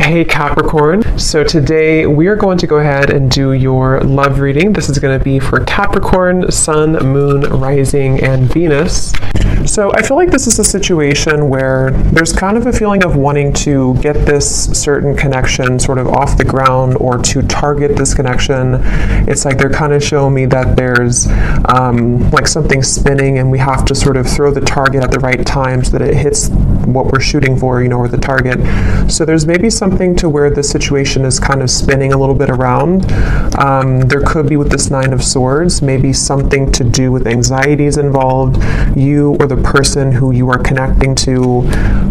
Hey Capricorn, so today we are going to go ahead and do your love reading. This is going to be for Capricorn, Sun, Moon, Rising, and Venus. So I feel like this is a situation where there's kind of a feeling of wanting to get this certain connection sort of off the ground or to target this connection. It's like they're kind of showing me that there's like something spinning and we have to sort of throw the target at the right time so that it hits what we're shooting for, or the target. So there's maybe something to where the situation is kind of spinning a little bit around. There could be with this Nine of Swords, maybe something to do with anxieties involved. You or the person who you are connecting to.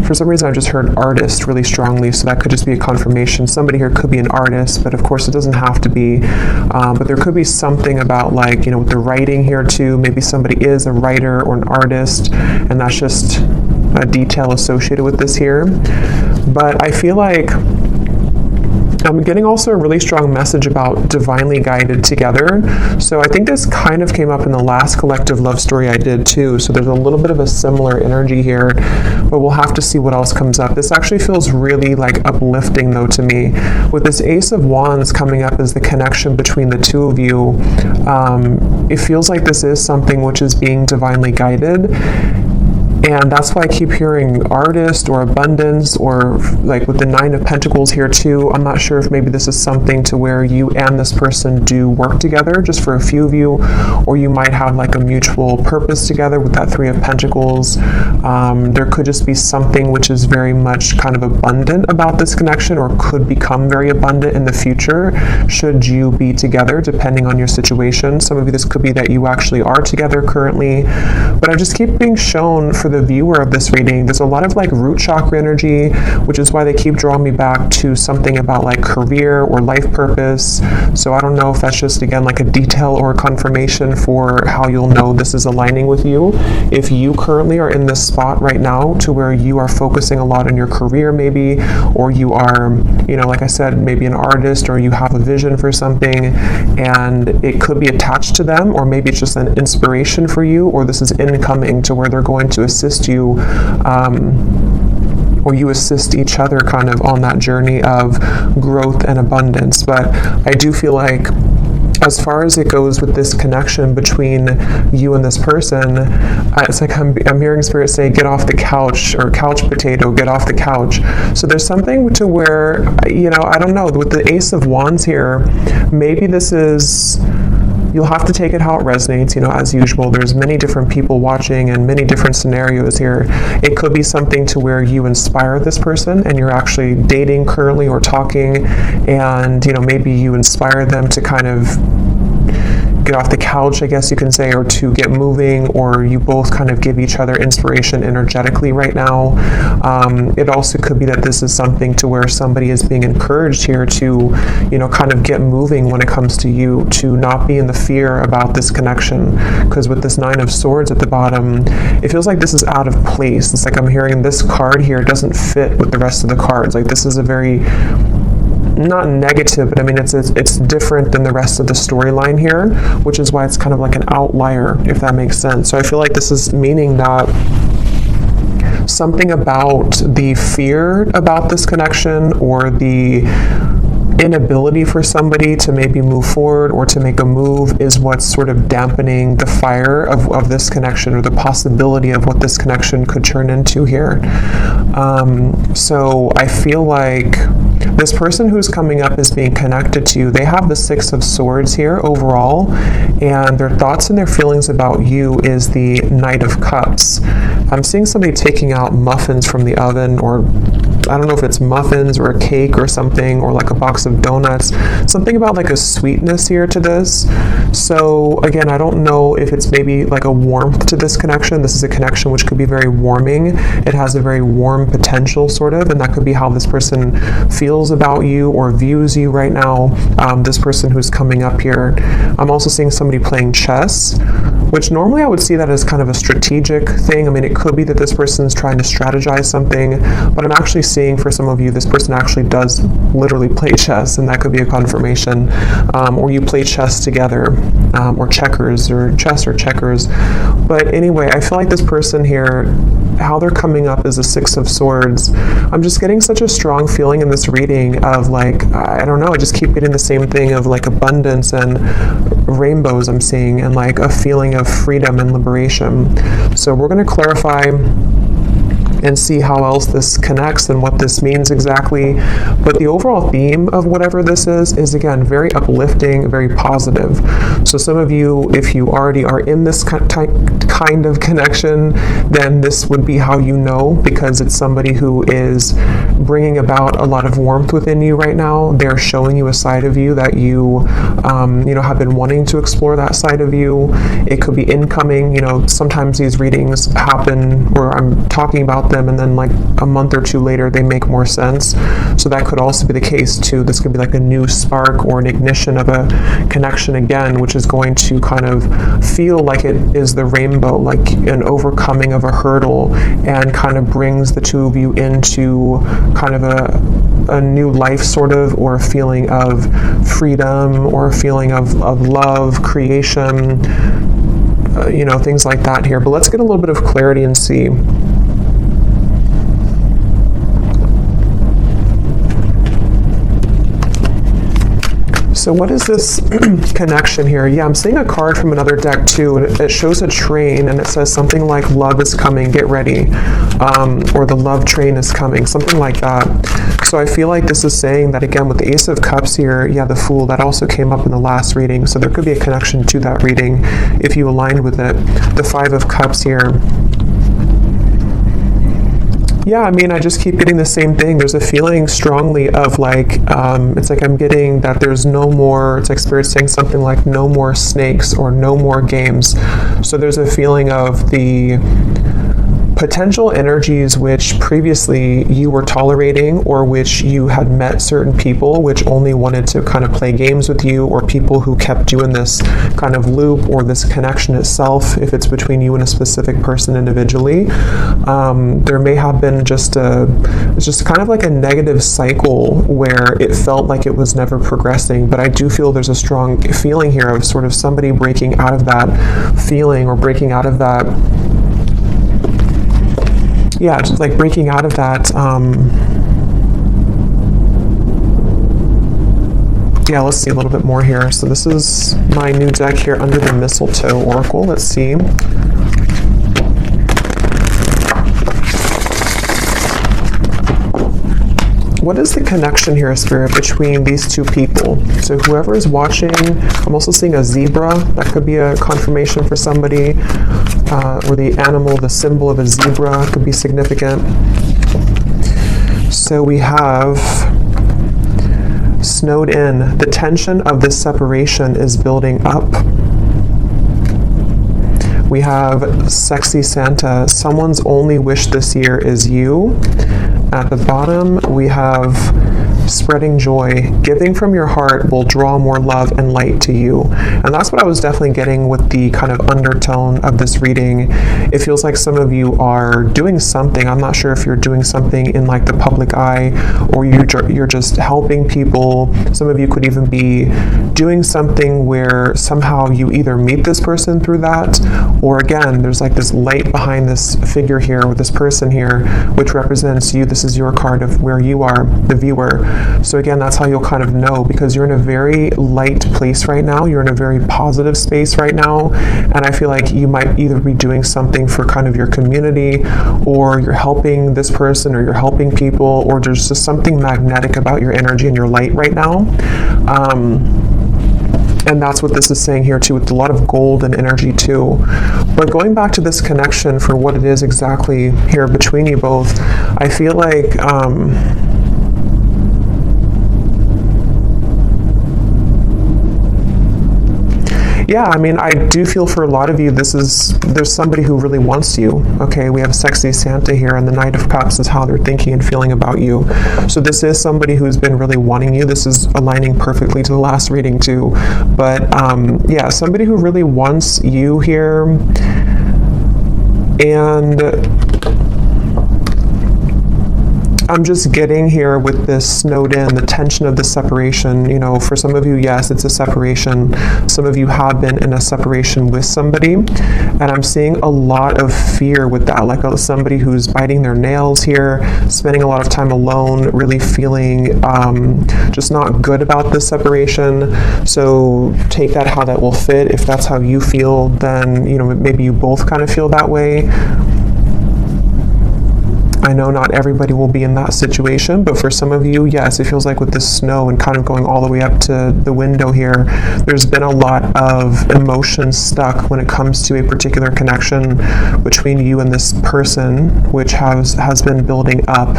For some reason I just heard artist really strongly, so that could just be a confirmation. Somebody here could be an artist, but of course it doesn't have to be. But there could be something about like, with the writing here too. Maybe somebody is a writer or an artist, and that's just a detail associated with this here. But I feel like I'm getting also a really strong message about divinely guided together. So I think this kind of came up in the last collective love story I did too. So there's a little bit of a similar energy here, but we'll have to see what else comes up. This actually feels really like uplifting though to me. With this Ace of Wands coming up as the connection between the two of you, it feels like this is something which is being divinely guided. And that's why I keep hearing artist or abundance, or like with the Nine of Pentacles here too. I'm not sure if maybe this is something to where you and this person do work together, just for a few of you, or you might have like a mutual purpose together with that Three of Pentacles. There could just be something which is very much kind of abundant about this connection, or could become very abundant in the future should you be together, depending on your situation. Some of you, this could be that you actually are together currently, but I just keep being shown for the viewer of this reading, there's a lot of like root chakra energy, which is why they keep drawing me back to something about like career or life purpose. So I don't know if that's just again like a detail or a confirmation for how you'll know this is aligning with you. If you currently are in this spot right now to where you are focusing a lot on your career maybe, or you are, like I said, maybe an artist, or you have a vision for something and it could be attached to them, or maybe it's just an inspiration for you, or this is incoming to where they're going to assist you, or you assist each other kind of on that journey of growth and abundance. But I do feel like as far as it goes with this connection between you and this person, it's like I'm hearing Spirit say, get off the couch, or couch potato, get off the couch. So there's something to where, I don't know, with the Ace of Wands here, maybe this is, you'll have to take it how it resonates, as usual. There's many different people watching and many different scenarios here. It could be something to where you inspire this person and you're actually dating currently or talking, and, maybe you inspire them to kind of get off the couch, I guess you can say, or to get moving, or you both kind of give each other inspiration energetically right now. It also could be that this is something to where somebody is being encouraged here to, kind of get moving when it comes to you, to not be in the fear about this connection. Because with this Nine of Swords at the bottom, it feels like this is out of place. It's like I'm hearing this card here doesn't fit with the rest of the cards. Like this is a very, not negative, but I mean it's different than the rest of the storyline here, which is why it's kind of like an outlier, if that makes sense. So I feel like this is meaning that something about the fear about this connection, or the inability for somebody to maybe move forward or to make a move, is what's sort of dampening the fire of this connection, or the possibility of what this connection could turn into here. So I feel like this person who's coming up is being connected to you. They have the Six of Swords here overall, and their thoughts and their feelings about you is the Knight of Cups. I'm seeing somebody taking out muffins from the oven, or I don't know if it's muffins or a cake or something, or like a box of donuts. Something about like a sweetness here to this. So again, I don't know if it's maybe like a warmth to this connection. This is a connection which could be very warming. It has a very warm potential sort of, and that could be how this person feels about you or views you right now. This person who's coming up here. I'm also seeing somebody playing chess, which normally I would see that as kind of a strategic thing. I mean, it could be that this person's trying to strategize something, but I'm actually seeing for some of you, this person actually does literally play chess, and that could be a confirmation. Or you play chess together, or checkers, or chess or checkers. But anyway, I feel like this person here, how they're coming up is a Six of Swords. I'm just getting such a strong feeling in this reading of like, I don't know, I just keep getting the same thing of like abundance and rainbows I'm seeing, and like a feeling of freedom and liberation. So we're going to clarify and see how else this connects and what this means exactly. But the overall theme of whatever this is again, very uplifting, very positive. So some of you, if you already are in this kind of connection, then this would be how you know, because it's somebody who is bringing about a lot of warmth within you right now. They're showing you a side of you that you, have been wanting to explore that side of you. It could be incoming, sometimes these readings happen where I'm talking about them and then like a month or two later they make more sense. So that could also be the case too. This could be like a new spark or an ignition of a connection again, which is going to kind of feel like it is the rainbow, like an overcoming of a hurdle, and kind of brings the two of you into kind of a new life sort of, or a feeling of freedom, or a feeling of love, creation, things like that here. But let's get a little bit of clarity and see. So what is this connection here? Yeah, I'm seeing a card from another deck too, and it shows a train, and it says something like love is coming, get ready, or the love train is coming, something like that. So I feel like this is saying that again with the Ace of Cups here, yeah, the Fool, that also came up in the last reading, so there could be a connection to that reading if you aligned with it. The Five of Cups here. Yeah, I mean, I just keep getting the same thing. There's a feeling strongly of like, it's like I'm getting that there's no more, it's like Spirit saying something like no more snakes or no more games. So there's a feeling of the potential energies which previously you were tolerating, or which you had met certain people which only wanted to kind of play games with you, or people who kept you in this kind of loop, or this connection itself, if it's between you and a specific person individually. There may have been it's just kind of like a negative cycle where it felt like it was never progressing. But I do feel there's a strong feeling here of sort of somebody breaking out of that feeling, or breaking out of that, yeah, just like breaking out of that, yeah, let's see a little bit more here. So this is my new deck here under the Mistletoe Oracle. Let's see. What is the connection here, Spirit, between these two people? So whoever is watching, I'm also seeing a zebra. That could be a confirmation for somebody. Or the animal, the symbol of a zebra could be significant. So we have snowed in. The tension of this separation is building up. We have sexy Santa. Someone's only wish this year is you. At the bottom, we have spreading joy. Giving from your heart will draw more love and light to you. And that's what I was definitely getting with the kind of undertone of this reading. It feels like some of you are doing something. I'm not sure if you're doing something in like the public eye, or you're just helping people. Some of you could even be doing something where somehow you either meet this person through that, or again, there's like this light behind this figure here, with this person here, which represents you. This is your card of where you are, the viewer. So again, that's how you'll kind of know, because you're in a very light place right now. You're in a very positive space right now. And I feel like you might either be doing something for kind of your community, or you're helping this person, or you're helping people, or there's just something magnetic about your energy and your light right now. And that's what this is saying here too, with a lot of golden energy too. But going back to this connection for what it is exactly here between you both, I feel like Yeah, I mean, I do feel for a lot of you, there's somebody who really wants you, okay? We have sexy Santa here, and the Knight of Cups is how they're thinking and feeling about you. So this is somebody who's been really wanting you. This is aligning perfectly to the last reading too. But yeah, somebody who really wants you here. And I'm just getting here with this snowed in, the tension of the separation. You know, for some of you, yes, it's a separation. Some of you have been in a separation with somebody. And I'm seeing a lot of fear with that, like somebody who's biting their nails here, spending a lot of time alone, really feeling just not good about this separation. So take that how that will fit. If that's how you feel, then, you know, maybe you both kind of feel that way. I know not everybody will be in that situation, but for some of you, yes, it feels like with the snow and kind of going all the way up to the window here, there's been a lot of emotion stuck when it comes to a particular connection between you and this person, which has been building up.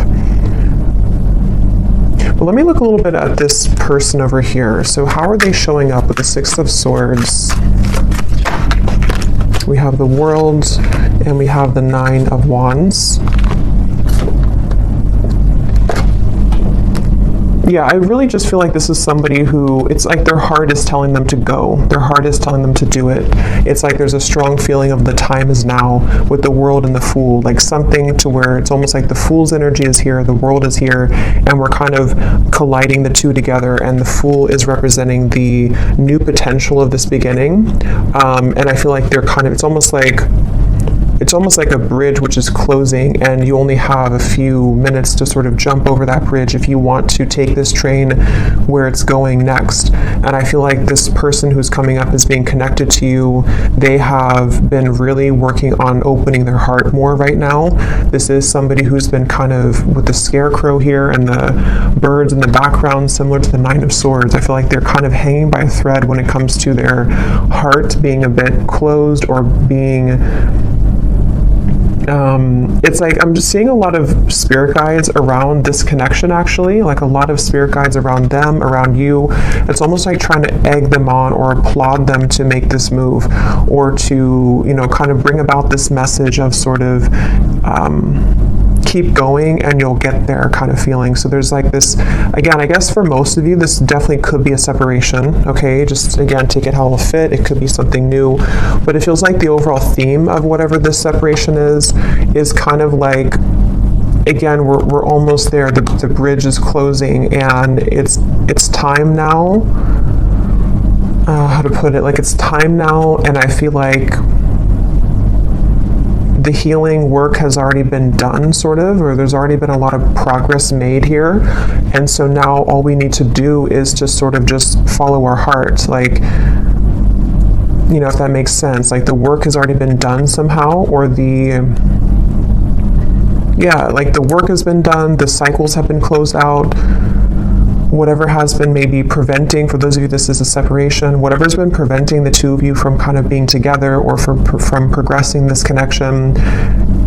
But let me look a little bit at this person over here. So how are they showing up with the Six of Swords? We have the World and we have the Nine of Wands. Yeah, I really just feel like this is somebody who, it's like their heart is telling them to go. Their heart is telling them to do it. It's like there's a strong feeling of the time is now with the World and the Fool, like something to where it's almost like the Fool's energy is here, the World is here, and we're kind of colliding the two together, and the Fool is representing the new potential of this beginning. And I feel like they're kind of, it's almost like a bridge which is closing, and you only have a few minutes to sort of jump over that bridge if you want to take this train where it's going next. And I feel like this person who's coming up is being connected to you. They have been really working on opening their heart more right now. This is somebody who's been kind of with the scarecrow here and the birds in the background, similar to the Nine of Swords. I feel like they're kind of hanging by a thread when it comes to their heart being a bit closed or being it's like I'm just seeing a lot of spirit guides around this connection, actually, like a lot of spirit guides around them, around you. It's almost like trying to egg them on or applaud them to make this move, or to, you know, kind of bring about this message of sort of keep going and you'll get there kind of feeling. So there's like this, again, I guess for most of you, this definitely could be a separation, okay? Just, again, take it how it'll fit. It could be something new, but it feels like the overall theme of whatever this separation is kind of like, again, we're almost there. The bridge is closing, and it's time now. How to put it? Like, it's time now, and I feel like the healing work has already been done, sort of, or there's already been a lot of progress made here. And so now all we need to do is just sort of just follow our heart. Like, you know, if that makes sense. Like, the work has already been done somehow, or like the work has been done, the cycles have been closed out. Whatever has been maybe preventing, for those of you this is a separation, whatever's been preventing the two of you from kind of being together or from progressing this connection,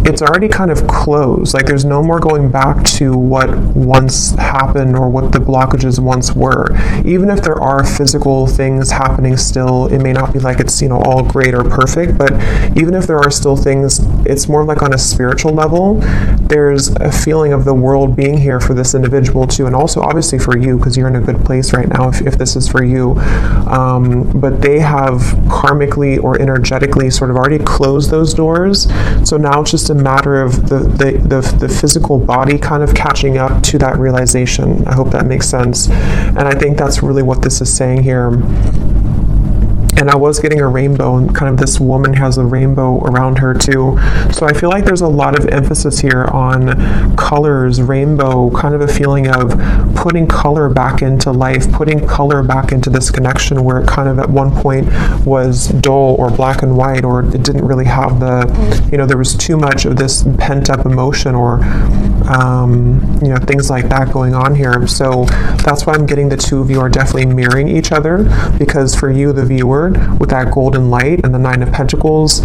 it's already kind of closed. Like, there's no more going back to what once happened or what the blockages once were. Even if there are physical things happening still, it may not be like it's, you know, all great or perfect, but even if there are still things, it's more like on a spiritual level. There's a feeling of the world being here for this individual too, and also obviously for you, because you're in a good place right now if this is for you. But they have karmically or energetically sort of already closed those doors. So now it's just a matter of the physical body kind of catching up to that realization. I hope that makes sense. And I think that's really what this is saying here. And I was getting a rainbow, and kind of this woman has a rainbow around her too. So I feel like there's a lot of emphasis here on colors, rainbow, kind of a feeling of putting color back into life, putting color back into this connection where it kind of at one point was dull or black and white, or it didn't really have the, you know, there was too much of this pent up emotion or, you know, things like that going on here. So that's why I'm getting the two of you are definitely mirroring each other, because for you, the viewer, with that golden light and the Nine of Pentacles,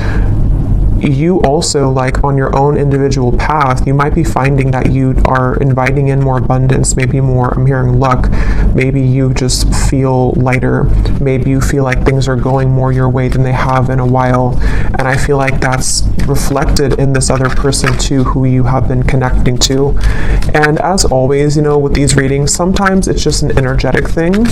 you also, like on your own individual path, you might be finding that you are inviting in more abundance, maybe more, I'm hearing luck. Maybe you just feel lighter. Maybe you feel like things are going more your way than they have in a while. And I feel like that's reflected in this other person too, who you have been connecting to. And as always, you know, with these readings, sometimes it's just an energetic thing.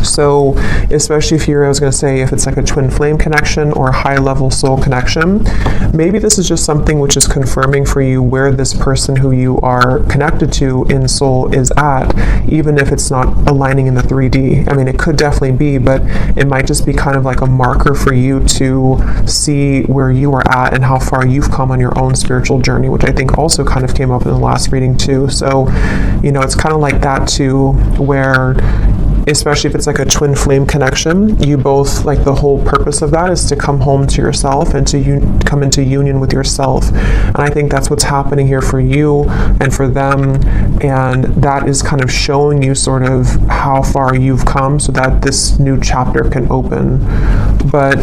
So especially if you're, I was going to say, if it's like a twin flame connection or a high level soul connection, maybe this is just something which is confirming for you where this person who you are connected to in soul is at, even if it's not aligning in the 3D. I mean, it could definitely be, but it might just be kind of like a marker for you to see where you are at and how far you've come on your own spiritual journey, which I think also kind of came up in the last reading too. So, you know, it's kind of like that too, where especially if it's like a twin flame connection, you both, like the whole purpose of that is to come home to yourself and to come into union with yourself. And I think that's what's happening here for you and for them. And that is kind of showing you sort of how far you've come so that this new chapter can open. But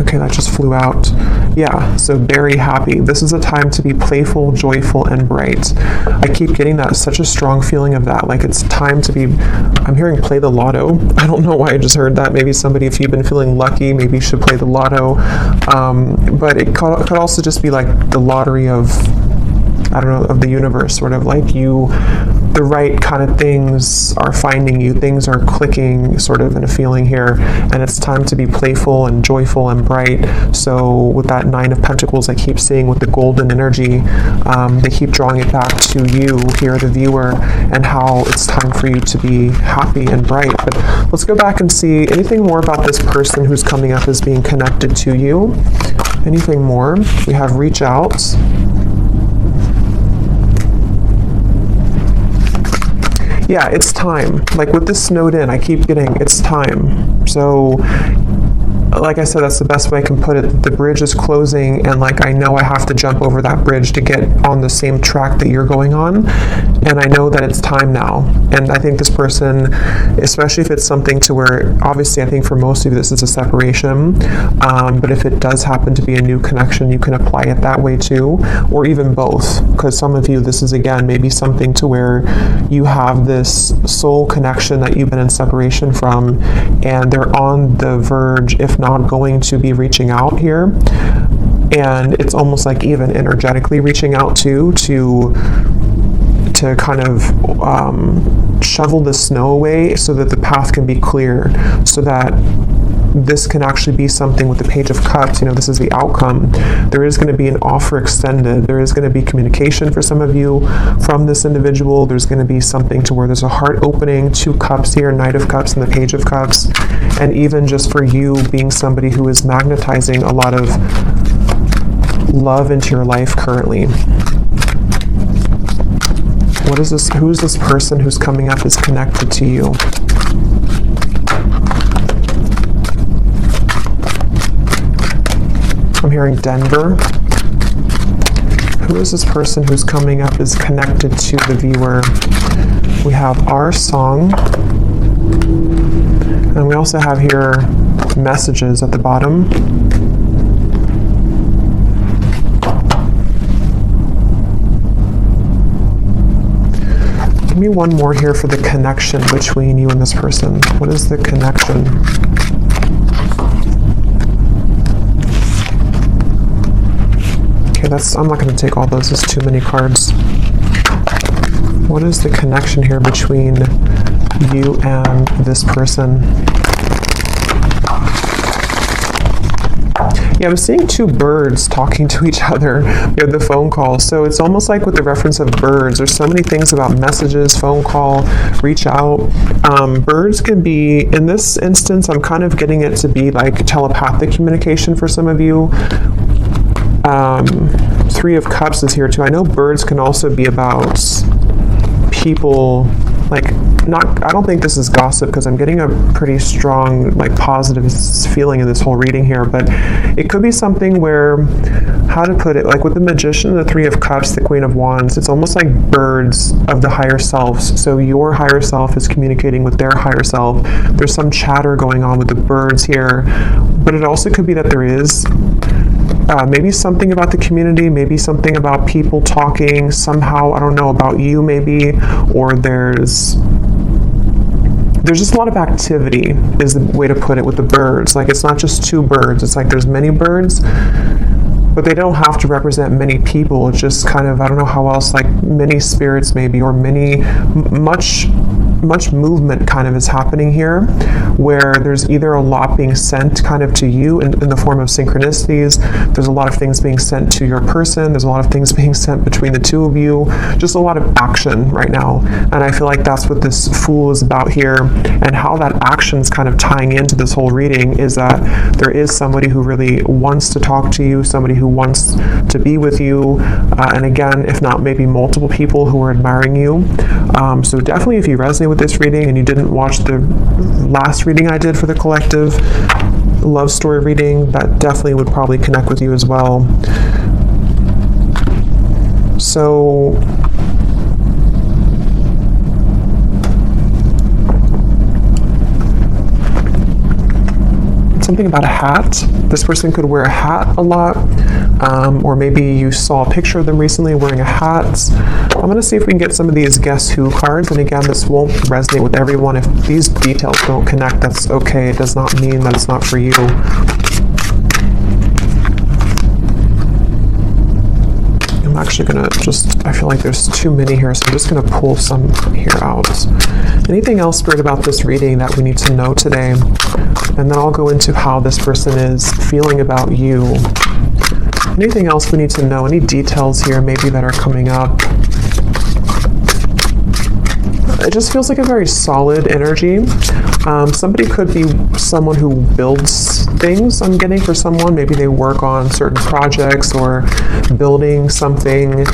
okay, that just flew out. Yeah, so very happy. This is a time to be playful, joyful, and bright. I keep getting that, such a strong feeling of that. Like it's time to be, I'm hearing play the lotto. I don't know why I just heard that. Maybe somebody, if you've been feeling lucky, maybe you should play the lotto. But it could also just be like the lottery of, I don't know, of the universe, sort of like you, the right kind of things are finding you, things are clicking sort of in a feeling here, and it's time to be playful and joyful and bright. So with that 9 of Pentacles, I keep seeing with the golden energy, they keep drawing it back to you here, the viewer, and how it's time for you to be happy and bright. But let's go back and see anything more about this person who's coming up as being connected to you. Anything more? We have reach out. Yeah, it's time. Like with this snowed in, I keep getting it's time. So like I said, that's the best way I can put it. The bridge is closing, and like I know I have to jump over that bridge to get on the same track that you're going on, and I know that it's time now. And I think this person, especially if it's something to where, obviously I think for most of you this is a separation, but if it does happen to be a new connection, you can apply it that way too, or even both, because some of you, this is again maybe something to where you have this soul connection that you've been in separation from, and they're on the verge, if not going to be reaching out here. And it's almost like even energetically reaching out to kind of shovel the snow away so that the path can be clear, so that this can actually be something with the Page of Cups. You know, this is the outcome. There is going to be an offer extended. There is going to be communication for some of you from this individual. There's going to be something to where there's a heart opening, 2 cups here, Knight of Cups and the Page of Cups. And even just for you being somebody who is magnetizing a lot of love into your life currently. What is this? Who is this person who's coming up is connected to you? I'm hearing Denver. Who is this person who's coming up is connected to the viewer? We have our song. And we also have here messages at the bottom. Give me one more here for the connection between you and this person. What is the connection? Okay, I'm not going to take all those. There's too many cards. What is the connection here between you and this person? Yeah, I'm seeing 2 birds talking to each other. We have the phone call. So it's almost like with the reference of birds, there's so many things about messages, phone call, reach out. Birds can be, in this instance, I'm kind of getting it to be like telepathic communication for some of you. 3 of Cups is here too. I know birds can also be about people like, I don't think this is gossip, because I'm getting a pretty strong, like, positive feeling in this whole reading here, but it could be something where, how to put it, like with the Magician, the Three of Cups, the Queen of Wands, it's almost like birds of the higher selves. So your higher self is communicating with their higher self. There's some chatter going on with the birds here, but it also could be that there is maybe something about the community, maybe something about people talking somehow, I don't know, about you maybe, or there's just a lot of activity is the way to put it with the birds. Like, it's not just two birds, it's like there's many birds, but they don't have to represent many people. It's just kind of, I don't know how else, like many spirits maybe, or much movement kind of is happening here, where there's either a lot being sent kind of to you in the form of synchronicities. There's a lot of things being sent to your person. There's a lot of things being sent between the two of you. Just a lot of action right now. And I feel like that's what this Fool is about here, and how that action's kind of tying into this whole reading is that there is somebody who really wants to talk to you, somebody who wants to be with you, and again, if not maybe multiple people who are admiring you. So definitely, if you resonate with this reading and you didn't watch the last reading I did for the collective love story reading, that definitely would probably connect with you as well. So something about a hat. This person could wear a hat a lot, or maybe you saw a picture of them recently wearing a hat. I'm going to see if we can get some of these Guess Who cards, and again, this won't resonate with everyone. If these details don't connect, that's okay. It does not mean that it's not for you. I'm actually going to I feel like there's too many here, so I'm just going to pull some here out. Anything else, Spirit, about this reading that we need to know today? And then I'll go into how this person is feeling about you. Anything else we need to know? Any details here maybe that are coming up? It just feels like a very solid energy. Somebody could be someone who builds things, I'm getting, for someone. Maybe they work on certain projects or building something.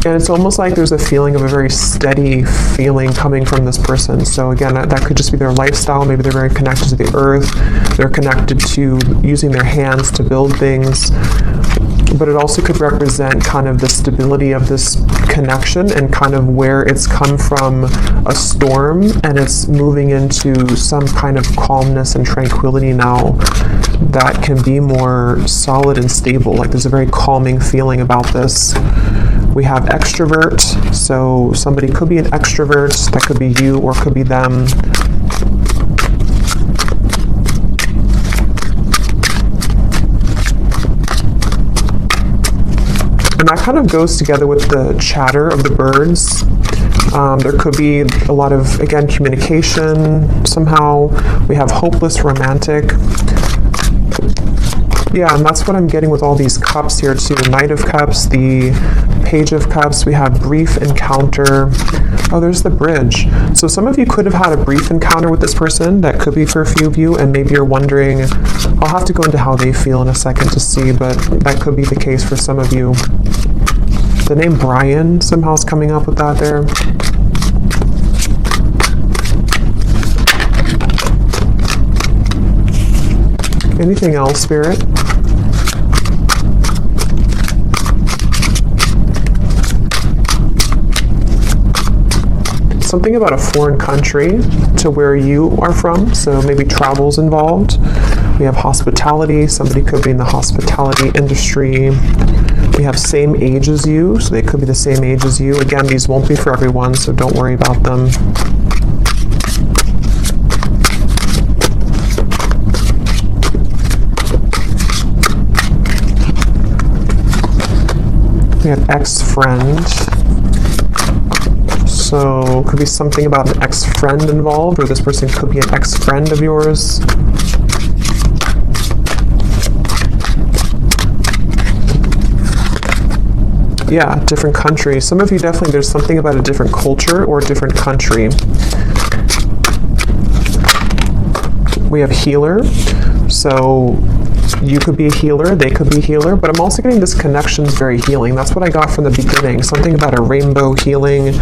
And it's almost like there's a feeling of a very steady feeling coming from this person. So again, that could just be their lifestyle. Maybe they're very connected to the earth. They're connected to using their hands to build things. But it also could represent kind of the stability of this connection, and kind of where it's come from a storm and it's moving into some kind of calmness and tranquility now that can be more solid and stable. Like, there's a very calming feeling about this. We have extrovert, so somebody could be an extrovert. That could be you or could be them. And that kind of goes together with the chatter of the birds. There could be a lot of, again, communication somehow. We have hopeless romantic. Yeah, and that's what I'm getting with all these cups here too. Knight of Cups, the Page of Cups. We have brief encounter. Oh, there's the bridge. So some of you could have had a brief encounter with this person. That could be for a few of you, and maybe you're wondering, I'll have to go into how they feel in a second to see, but that could be the case for some of you. The name Brian somehow is coming up with that there. Anything else, Spirit? Something about a foreign country to where you are from, so maybe travel's involved. We have hospitality. Somebody could be in the hospitality industry. We have same age as you, so they could be the same age as you. Again, these won't be for everyone, so don't worry about them. We have ex-friend. So could be something about an ex-friend involved, or this person could be an ex-friend of yours. Yeah, different country. Some of you definitely, there's something about a different culture or a different country. We have healer. So You could be a healer, they could be a healer, but I'm also getting this connection's very healing. That's what I got from the beginning. Something about a rainbow healing.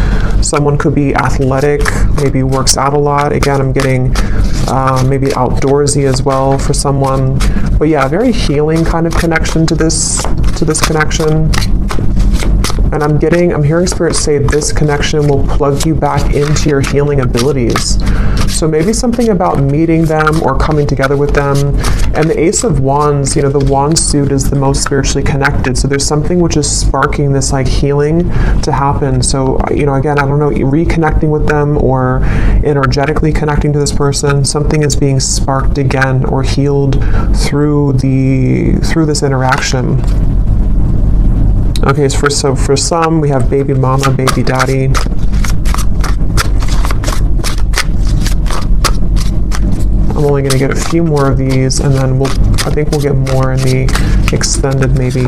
Someone could be athletic, maybe works out a lot. Again, I'm getting maybe outdoorsy as well for someone. But yeah, very healing kind of connection to this connection. And I'm hearing Spirit say this connection will plug you back into your healing abilities. So maybe something about meeting them or coming together with them. And the Ace of Wands, the wand suit is the most spiritually connected. So there's something which is sparking this like healing to happen. So, again, I don't know, reconnecting with them or energetically connecting to this person, something is being sparked again or healed through this interaction. Okay, so for some, we have baby mama, baby daddy. I'm only going to get a few more of these, and then I think we'll get more in the extended maybe.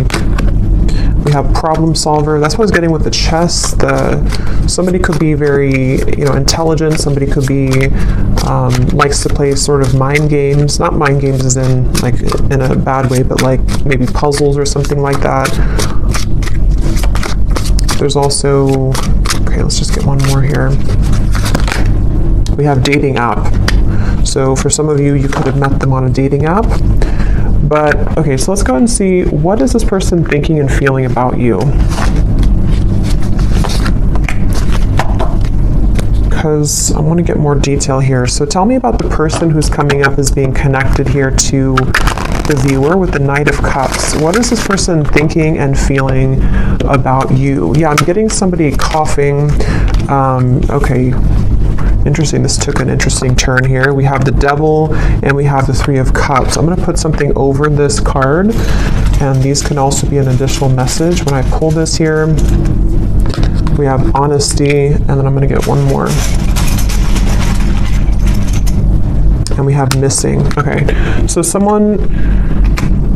We have problem solver. That's what I was getting with the chess. Somebody could be very, intelligent. Somebody could be likes to play sort of mind games. Not mind games as in like in a bad way, but like maybe puzzles or something like that. There's also, okay, let's just get one more here. We have dating app. So for some of you, you could have met them on a dating app. But, okay, so let's go ahead and see, what is this person thinking and feeling about you? Because I want to get more detail here. So tell me about the person who's coming up as being connected here to the viewer with the Knight of Cups. What is this person thinking and feeling about you? Yeah, I'm getting somebody coughing. Okay. Interesting. This took an interesting turn here. We have the Devil and we have the Three of Cups. I'm going to put something over this card, and these can also be an additional message. When I pull this here, we have honesty, and then I'm going to get one more. And we have missing. Okay, so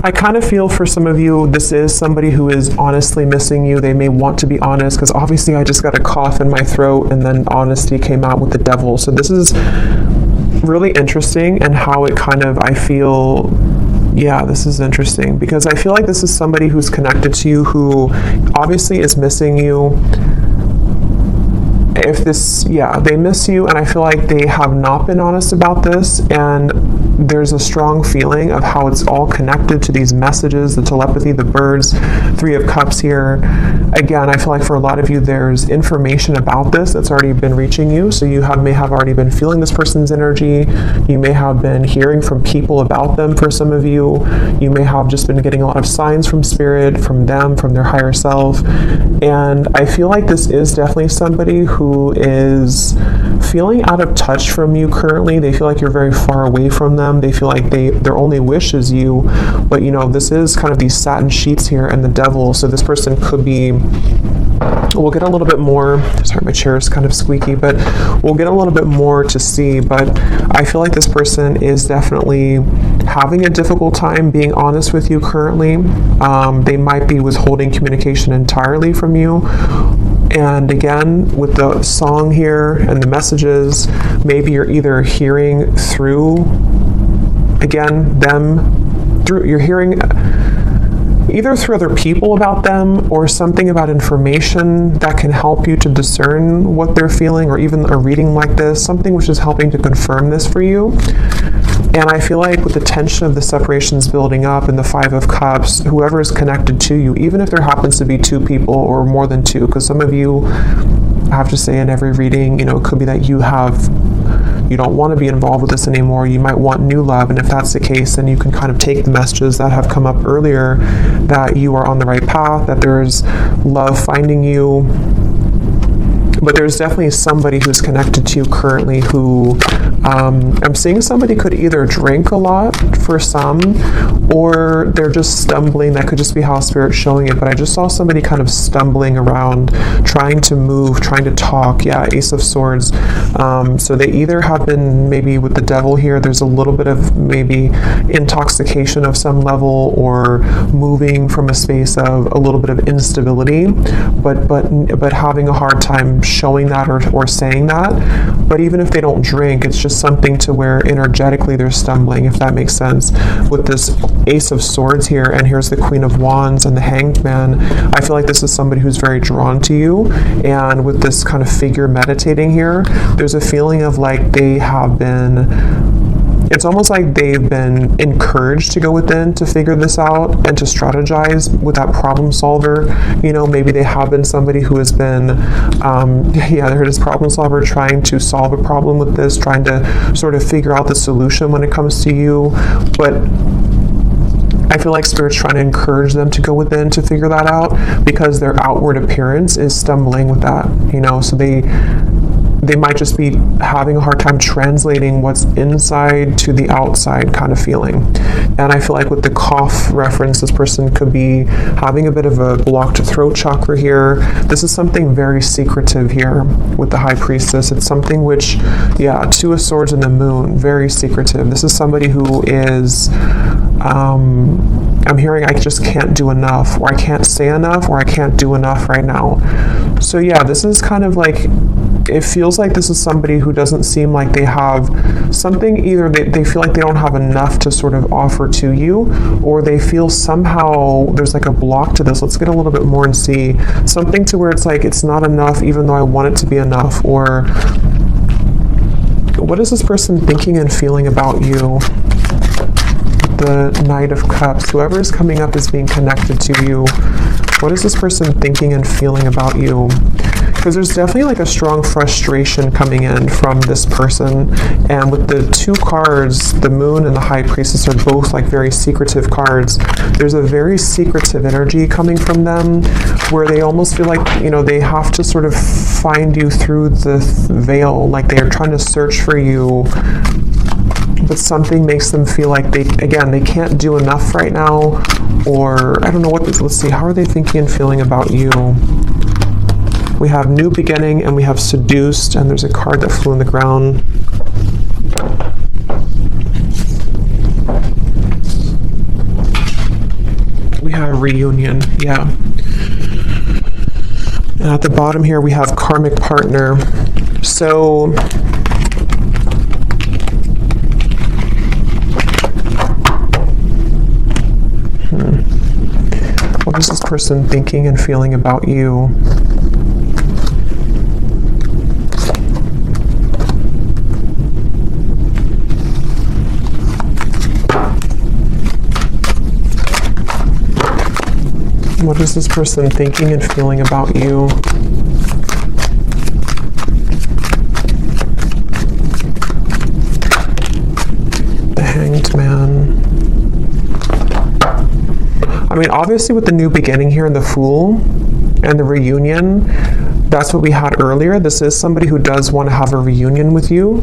I kind of feel for some of you, this is somebody who is honestly missing you. They may want to be honest, because obviously I just got a cough in my throat, and then honesty came out with the Devil. So this is really interesting, and how it kind of, I feel, yeah, this is interesting, because I feel like this is somebody who's connected to you who obviously is missing you. They miss you, and I feel like they have not been honest about this, and there's a strong feeling of how it's all connected to these messages, the telepathy, the birds, Three of Cups here. Again, I feel like for a lot of you, there's information about this that's already been reaching you, so you may have already been feeling this person's energy. You may have been hearing from people about them for some of you. You may have just been getting a lot of signs from Spirit, from them, from their higher self, and I feel like this is definitely somebody who is feeling out of touch from you currently. They feel like you're very far away from them. They feel like their only wish is you, but this is kind of these satin sheets here and the Devil, so this person could be, we'll get a little bit more, sorry, my chair is kind of squeaky, but we'll get a little bit more to see, but I feel like this person is definitely having a difficult time being honest with you currently. They might be withholding communication entirely from you. And again, with the song here and the messages, maybe you're either hearing through, again, you're hearing either through other people about them, or something about information that can help you to discern what they're feeling, or even a reading like this, something which is helping to confirm this for you. And I feel like with the tension of the separations building up and the Five of Cups, whoever is connected to you, even if there happens to be two people or more than two, because some of you, I have to say in every reading, it could be that you don't want to be involved with this anymore. You might want new love, and if that's the case, then you can kind of take the messages that have come up earlier, that you are on the right path, that there's love finding you. But there's definitely somebody who's connected to you currently who, I'm seeing somebody could either drink a lot for some, or they're just stumbling. That could just be how Spirit's showing it. But I just saw somebody kind of stumbling around, trying to move, trying to talk. Yeah, Ace of Swords. So they either have been, maybe with the Devil here, there's a little bit of maybe intoxication of some level, or moving from a space of a little bit of instability, but having a hard time showing that or saying that. But even if they don't drink, it's just something to where energetically they're stumbling, if that makes sense. With this Ace of Swords here, and here's the Queen of Wands and the Hanged Man, I feel like this is somebody who's very drawn to you. And with this kind of figure meditating here, there's a feeling of like they have been, it's almost like they've been encouraged to go within to figure this out and to strategize with that problem solver. You know, maybe they have been somebody who has been, yeah, they're this problem solver trying to solve a problem with this, trying to sort of figure out the solution when it comes to you. But I feel like Spirit's trying to encourage them to go within to figure that out, because their outward appearance is stumbling with that, you know, so they might just be having a hard time translating what's inside to the outside kind of feeling. And I feel like with the cough reference, this person could be having a bit of a blocked throat chakra here. This is something very secretive here with the High Priestess. It's something which, yeah, Two of Swords and the Moon, very secretive. This is somebody who is, I'm hearing I just can't do enough, or I can't say enough, or I can't do enough right now. So yeah, this is kind of like, it feels like this is somebody who doesn't seem like they have something, either they feel like they don't have enough to sort of offer to you, or they feel somehow there's like a block to this. Let's get a little bit more and see something to where it's like it's not enough even though I want it to be enough. Or what is this person thinking and feeling about you? The Knight of Cups, whoever is coming up is being connected to you. What is this person thinking and feeling about you? Because there's definitely like a strong frustration coming in from this person. And with the two cards, the Moon and the High Priestess are both like very secretive cards. There's a very secretive energy coming from them where they almost feel like, you know, they have to sort of find you through the veil, like they are trying to search for you. But something makes them feel like they can't do enough right now, or I don't know what this, let's see, how are they thinking and feeling about you? We have New Beginning and we have Seduced, and there's a card that flew on the ground. We have Reunion, yeah. And at the bottom here we have Karmic Partner. So what is this person thinking and feeling about you? What is this person thinking and feeling about you? The Hanged Man. I mean, obviously with the New Beginning here and the Fool and the Reunion, that's what we had earlier. This is somebody who does want to have a reunion with you.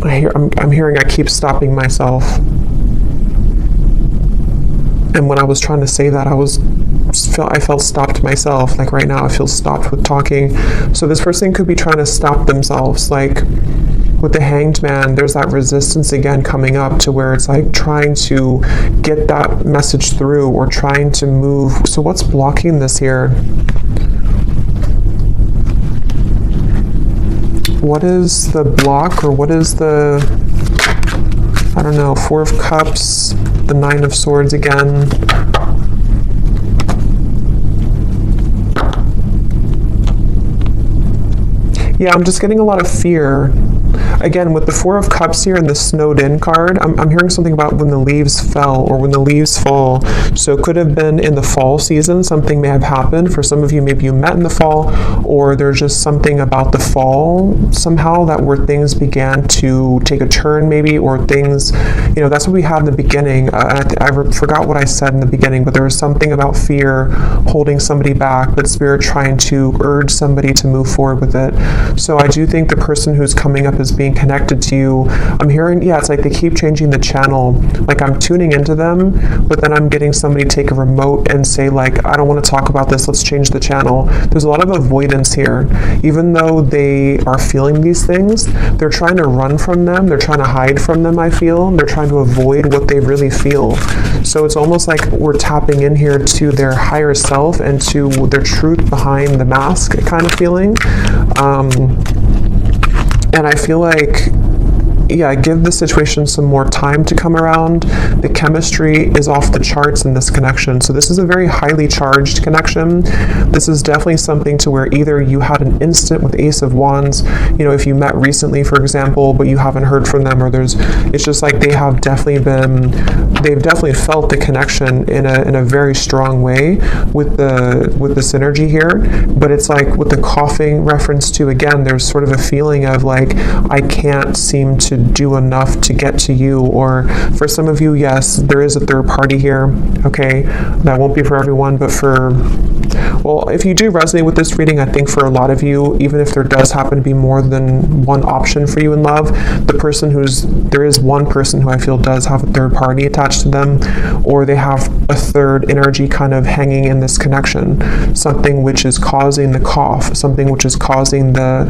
I'm hearing I keep stopping myself. And when I was trying to say that, I felt stopped myself. Like right now, I feel stopped with talking. So this person could be trying to stop themselves. Like with the Hanged Man, there's that resistance again coming up to where it's like trying to get that message through or trying to move. So what's blocking this here? What is the block, or what is the, I don't know, Four of Cups, the Nine of Swords again. Yeah, I'm just getting a lot of fear. Again, with the Four of Cups here and the Snowed In card, I'm hearing something about when the leaves fell or when the leaves fall. So it could have been in the fall season, something may have happened. For some of you, maybe you met in the fall, or there's just something about the fall somehow that where things began to take a turn maybe, or things, you know, that's what we had in the beginning. I forgot what I said in the beginning, but there was something about fear holding somebody back, but Spirit trying to urge somebody to move forward with it. So I do think the person who's coming up is being connected to you. I'm hearing, yeah, it's like they keep changing the channel. Like I'm tuning into them, but then I'm getting somebody take a remote and say like, I don't want to talk about this, let's change the channel. There's a lot of avoidance here. Even though they are feeling these things, they're trying to run from them, they're trying to hide from them, I feel. They're trying to avoid what they really feel. So it's almost like we're tapping in here to their higher self and to their truth behind the mask kind of feeling. And I feel like, yeah, give the situation some more time to come around. The chemistry is off the charts in this connection. So this is a very highly charged connection. This is definitely something to where either you had an instant with Ace of Wands, you know, if you met recently, for example, but you haven't heard from them, or it's just like they've definitely felt the connection in a very strong way with the synergy here. But it's like with the coughing reference to, again, there's sort of a feeling of like, I can't seem to do enough to get to you. Or for some of you, yes, there is a third party here. Okay, that won't be for everyone, but well, if you do resonate with this reading, I think for a lot of you, even if there does happen to be more than one option for you in love, there is one person who I feel does have a third party attached to them, or they have a third energy kind of hanging in this connection, something which is causing the cough, something which is causing the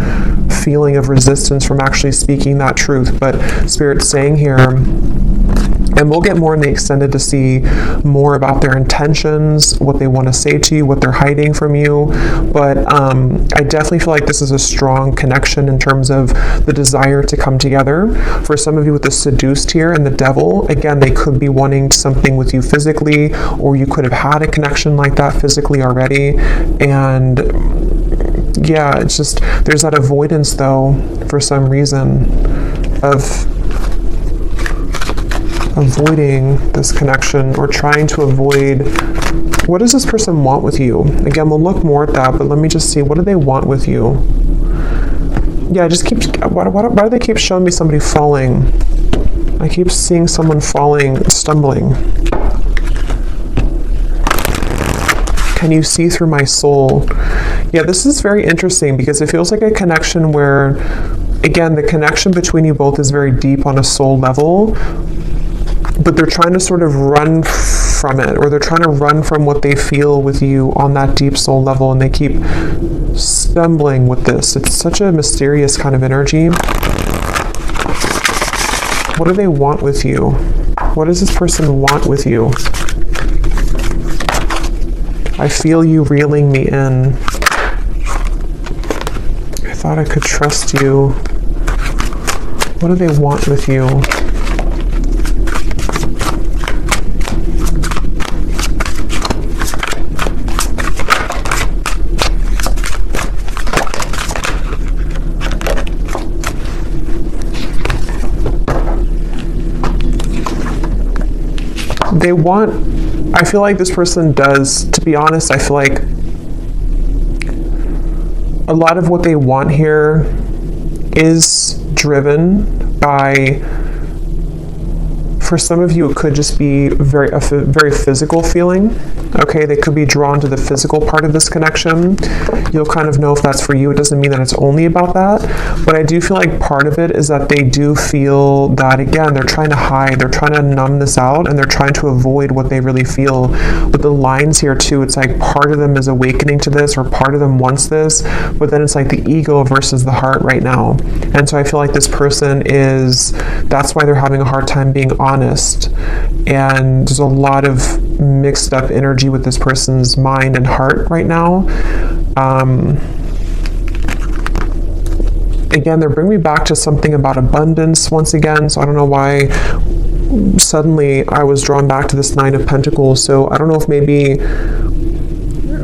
feeling of resistance from actually speaking that truth. But Spirit's saying here, and we'll get more in the extended to see more about their intentions, what they want to say to you, what they're hiding from you. But I definitely feel like this is a strong connection in terms of the desire to come together. For some of you with the seduced here and the devil, again, they could be wanting something with you physically, or you could have had a connection like that physically already. And yeah, it's just, there's that avoidance though, for some reason, of avoiding this connection, or trying to avoid. What does this person want with you? Again, we'll look more at that, but let me just see, what do they want with you? Yeah, just why do they keep showing me somebody falling? I keep seeing someone falling, stumbling. Can you see through my soul? Yeah, this is very interesting because it feels like a connection where, again, the connection between you both is very deep on a soul level, but they're trying to sort of run from it, or they're trying to run from what they feel with you on that deep soul level, and they keep stumbling with this. It's such a mysterious kind of energy. What do they want with you? What does this person want with you? I feel you reeling me in. I thought I could trust you. What do they want with you? I feel like this person does, to be honest, I feel like a lot of what they want here is driven by, for some of you, it could just be a very physical feeling. Okay, they could be drawn to the physical part of this connection. You'll kind of know if that's for you. It doesn't mean that it's only about that, but I do feel like part of it is that they do feel that, again, they're trying to hide, they're trying to numb this out, and they're trying to avoid what they really feel. With the lines here too, it's like part of them is awakening to this, or part of them wants this, but then it's like the ego versus the heart right now. And so I feel like this person that's why they're having a hard time being honest. And there's a lot of mixed up energy with this person's mind and heart right now. Again, they're bringing me back to something about abundance once again. So I don't know why suddenly I was drawn back to this Nine of Pentacles. So I don't know if maybe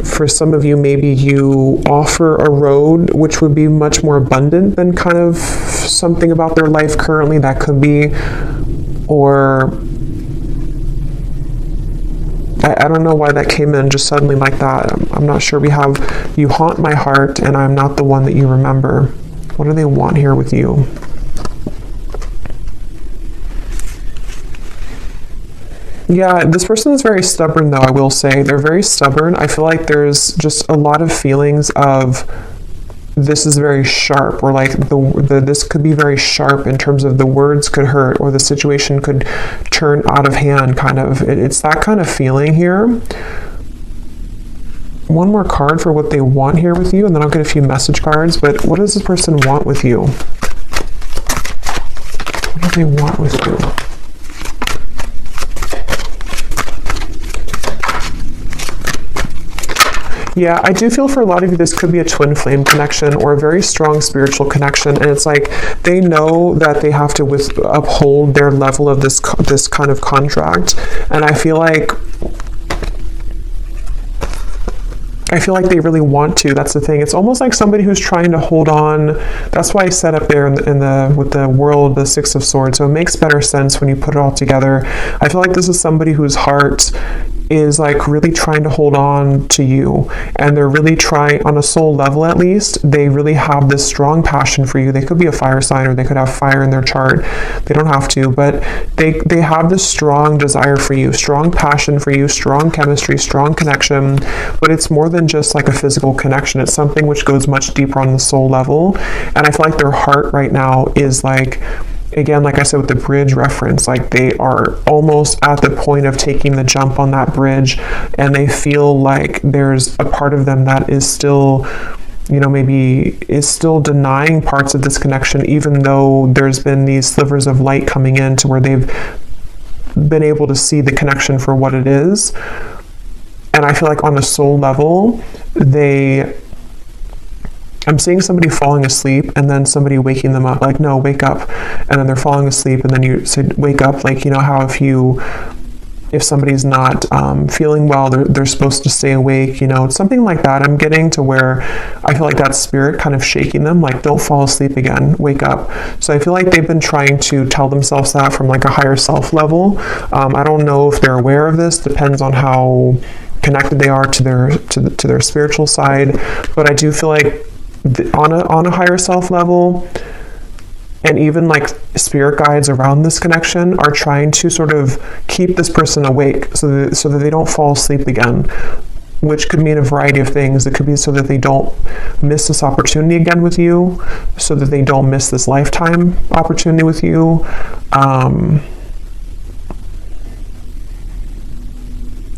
for some of you, maybe you offer a road which would be much more abundant than kind of something about their life currently. That could be, or I don't know why that came in just suddenly like that. I'm not sure. We have, you haunt my heart and I'm not the one that you remember. What do they want here with you? Yeah, this person is very stubborn though, I will say. They're very stubborn. I feel like there's just a lot of feelings of this is very sharp, or like this could be very sharp in terms of the words could hurt, or the situation could turn out of hand, kind of. It's that kind of feeling here. One more card for what they want here with you, and then I'll get a few message cards. But what does this person want with you? What do they want with you? Yeah, I do feel for a lot of you, this could be a twin flame connection or a very strong spiritual connection. And it's like they know that they have to uphold their level of this kind of contract. And I feel like they really want to. That's the thing. It's almost like somebody who's trying to hold on. That's why I set up there with the world, the Six of Swords. So it makes better sense when you put it all together. I feel like this is somebody whose heart is like really trying to hold on to you, and they're really trying, on a soul level at least, they really have this strong passion for you. They could be a fire sign, or they could have fire in their chart. They don't have to, but they have this strong desire for you, strong passion for you, strong chemistry, strong connection. But it's more than just like a physical connection. It's something which goes much deeper on the soul level. And I feel like their heart right now is like, again, like I said with the bridge reference, like they are almost at the point of taking the jump on that bridge, and they feel like there's a part of them that is still, you know, maybe is still denying parts of this connection, even though there's been these slivers of light coming in to where they've been able to see the connection for what it is. And I feel like on a soul level, I'm seeing somebody falling asleep and then somebody waking them up, like, no, wake up. And then they're falling asleep, and then you say, wake up. Like, you know how if somebody's not feeling well, they're supposed to stay awake, you know, it's something like that. I'm getting to where I feel like that spirit kind of shaking them, like, don't fall asleep again, wake up. So I feel like they've been trying to tell themselves that from like a higher self level. I don't know if they're aware of this, depends on how connected they are to their spiritual side. But I do feel like on a higher self level, and even like spirit guides around this connection are trying to sort of keep this person awake so that they don't fall asleep again, which could mean a variety of things. It could be so that they don't miss this opportunity again with you, so that they don't miss this lifetime opportunity with you.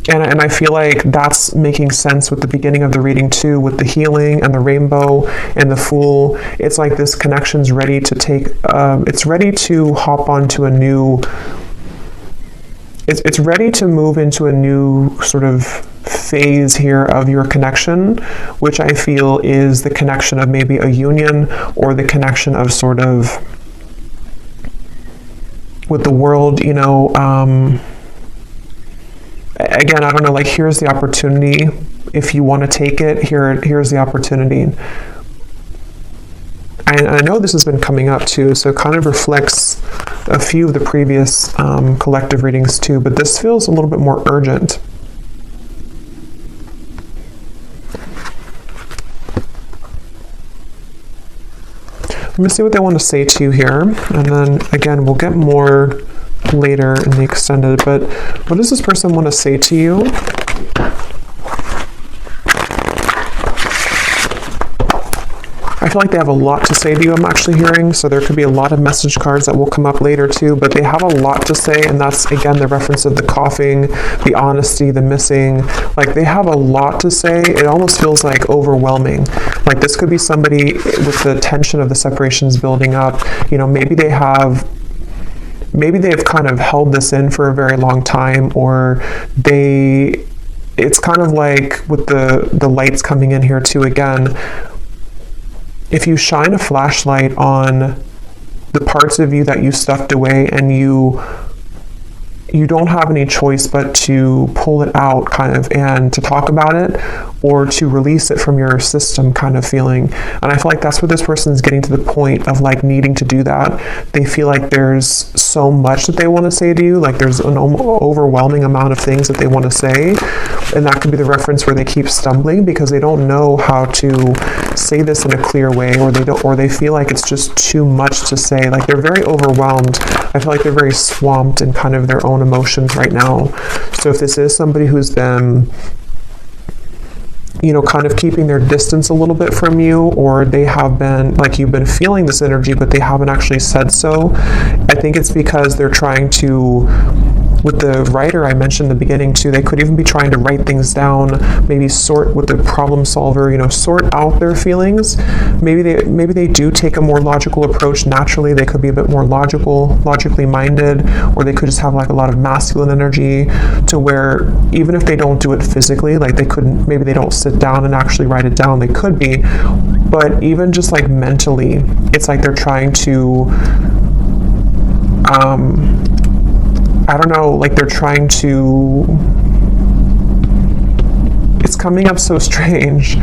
And I feel like that's making sense with the beginning of the reading too, with the healing and the rainbow and the Fool. It's like this connection's ready to take, it's ready to hop onto a new, it's ready to move into a new sort of phase here of your connection, which I feel is the connection of maybe a union, or the connection of sort of with the world, you know. Again, I don't know, like, here's the opportunity. If you want to take it, here's the opportunity. And I know this has been coming up too, so it kind of reflects a few of the previous collective readings too, but this feels a little bit more urgent. Let me see what they want to say to you here, and then again, we'll get more later in the extended. But what does this person want to say to you? I feel like they have a lot to say to you, I'm actually hearing, so there could be a lot of message cards that will come up later too, but they have a lot to say, and that's, again, the reference of the coughing, the honesty, the missing. Like, they have a lot to say. It almost feels like overwhelming. Like, this could be somebody with the tension of the separations building up. You know, maybe they've kind of held this in for a very long time, or it's kind of like with the lights coming in here too, again, if you shine a flashlight on the parts of you that you stuffed away, and you don't have any choice but to pull it out, kind of, and to talk about it, or to release it from your system, kind of feeling. And I feel like that's where this person is getting to the point of like needing to do that. They feel like there's so much that they want to say to you, like there's an overwhelming amount of things that they want to say, and that could be the reference where they keep stumbling because they don't know how to say this in a clear way, or they feel like it's just too much to say. Like, they're very overwhelmed. I feel like they're very swamped in kind of their own emotions right now. So if this is somebody who's been you know, kind of keeping their distance a little bit from you, or they have been, like, you've been feeling this energy, but they haven't actually said so. I think it's because they're trying to, with the writer I mentioned in the beginning too, they could even be trying to write things down, maybe sort with the problem solver, you know, sort out their feelings. Maybe they do take a more logical approach naturally. They could be a bit more logically minded, or they could just have like a lot of masculine energy to where even if they don't do it physically, like they couldn't, maybe they don't sit down and actually write it down, they could be, but even just like mentally, it's like they're trying to, I don't know, like they're trying to, it's coming up so strange.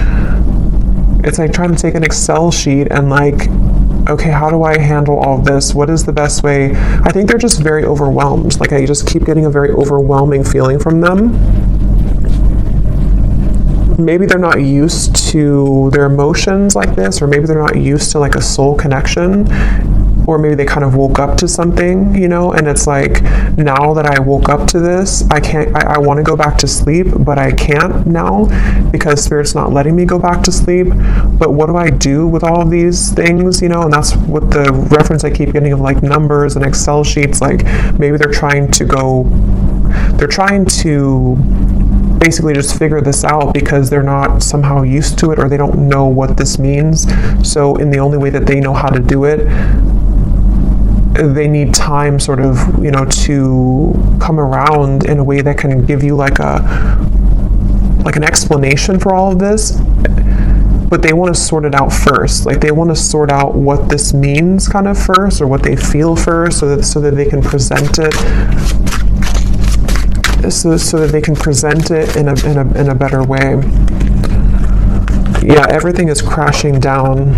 It's like trying to take an Excel sheet and like, okay, how do I handle all of this? What is the best way? I think they're just very overwhelmed. Like I just keep getting a very overwhelming feeling from them. Maybe they're not used to their emotions like this, or maybe they're not used to like a soul connection. Or maybe they kind of woke up to something, you know, and it's like, now that I woke up to this, I want to go back to sleep, but I can't now because Spirit's not letting me go back to sleep. But what do I do with all of these things, you know? And that's what the reference I keep getting of like numbers and Excel sheets. Like maybe they're trying to basically just figure this out because they're not somehow used to it, or they don't know what this means. So in the only way that they know how to do it, they need time sort of, you know, to come around in a way that can give you like an explanation for all of this. But they want to sort it out first. Like they want to sort out what this means kind of first, or what they feel first, so that they can present it. So that they can present it in a better way. Yeah, everything is crashing down.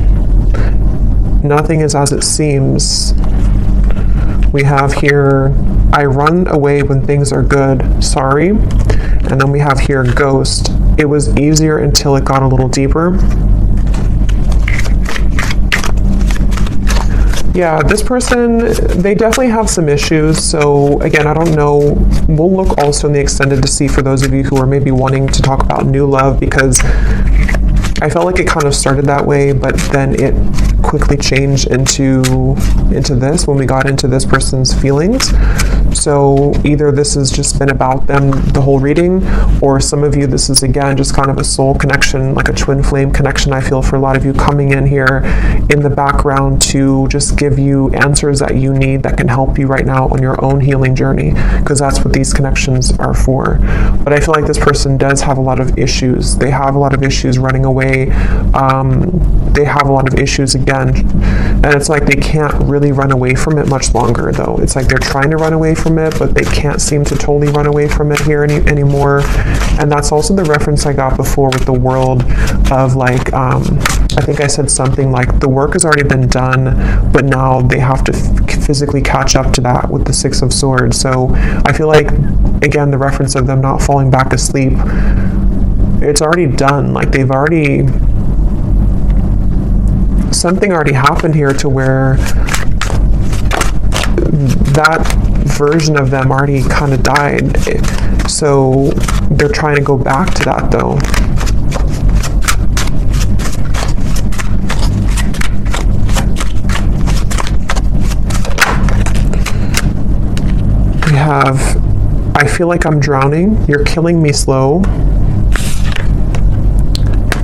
Nothing is as it seems. We have here, I run away when things are good, sorry. And then we have here, ghost. It was easier until it got a little deeper. Yeah, this person, they definitely have some issues. So again, I don't know. We'll look also in the extended to see for those of you who are maybe wanting to talk about new love, because I felt like it kind of started that way, but then it quickly changed into this when we got into this person's feelings. So either this has just been about them the whole reading, or some of you, this is again just kind of a soul connection, like a twin flame connection. I feel for a lot of you coming in here in the background to just give you answers that you need that can help you right now on your own healing journey, because that's what these connections are for. But I feel like this person does have a lot of issues. They have a lot of issues running away. They have a lot of issues again, and it's like they can't really run away from it much longer though. It's like they're trying to run away from it, but they can't seem to totally run away from it here anymore. And that's also the reference I got before with the world of like, I think I said something like the work has already been done, but now they have to physically catch up to that with the Six of Swords. So I feel like, again, the reference of them not falling back asleep, it's already done. Like they've already, something already happened here to where that version of them already kind of died. So they're trying to go back to that though. We have, I feel like I'm drowning. You're killing me slow.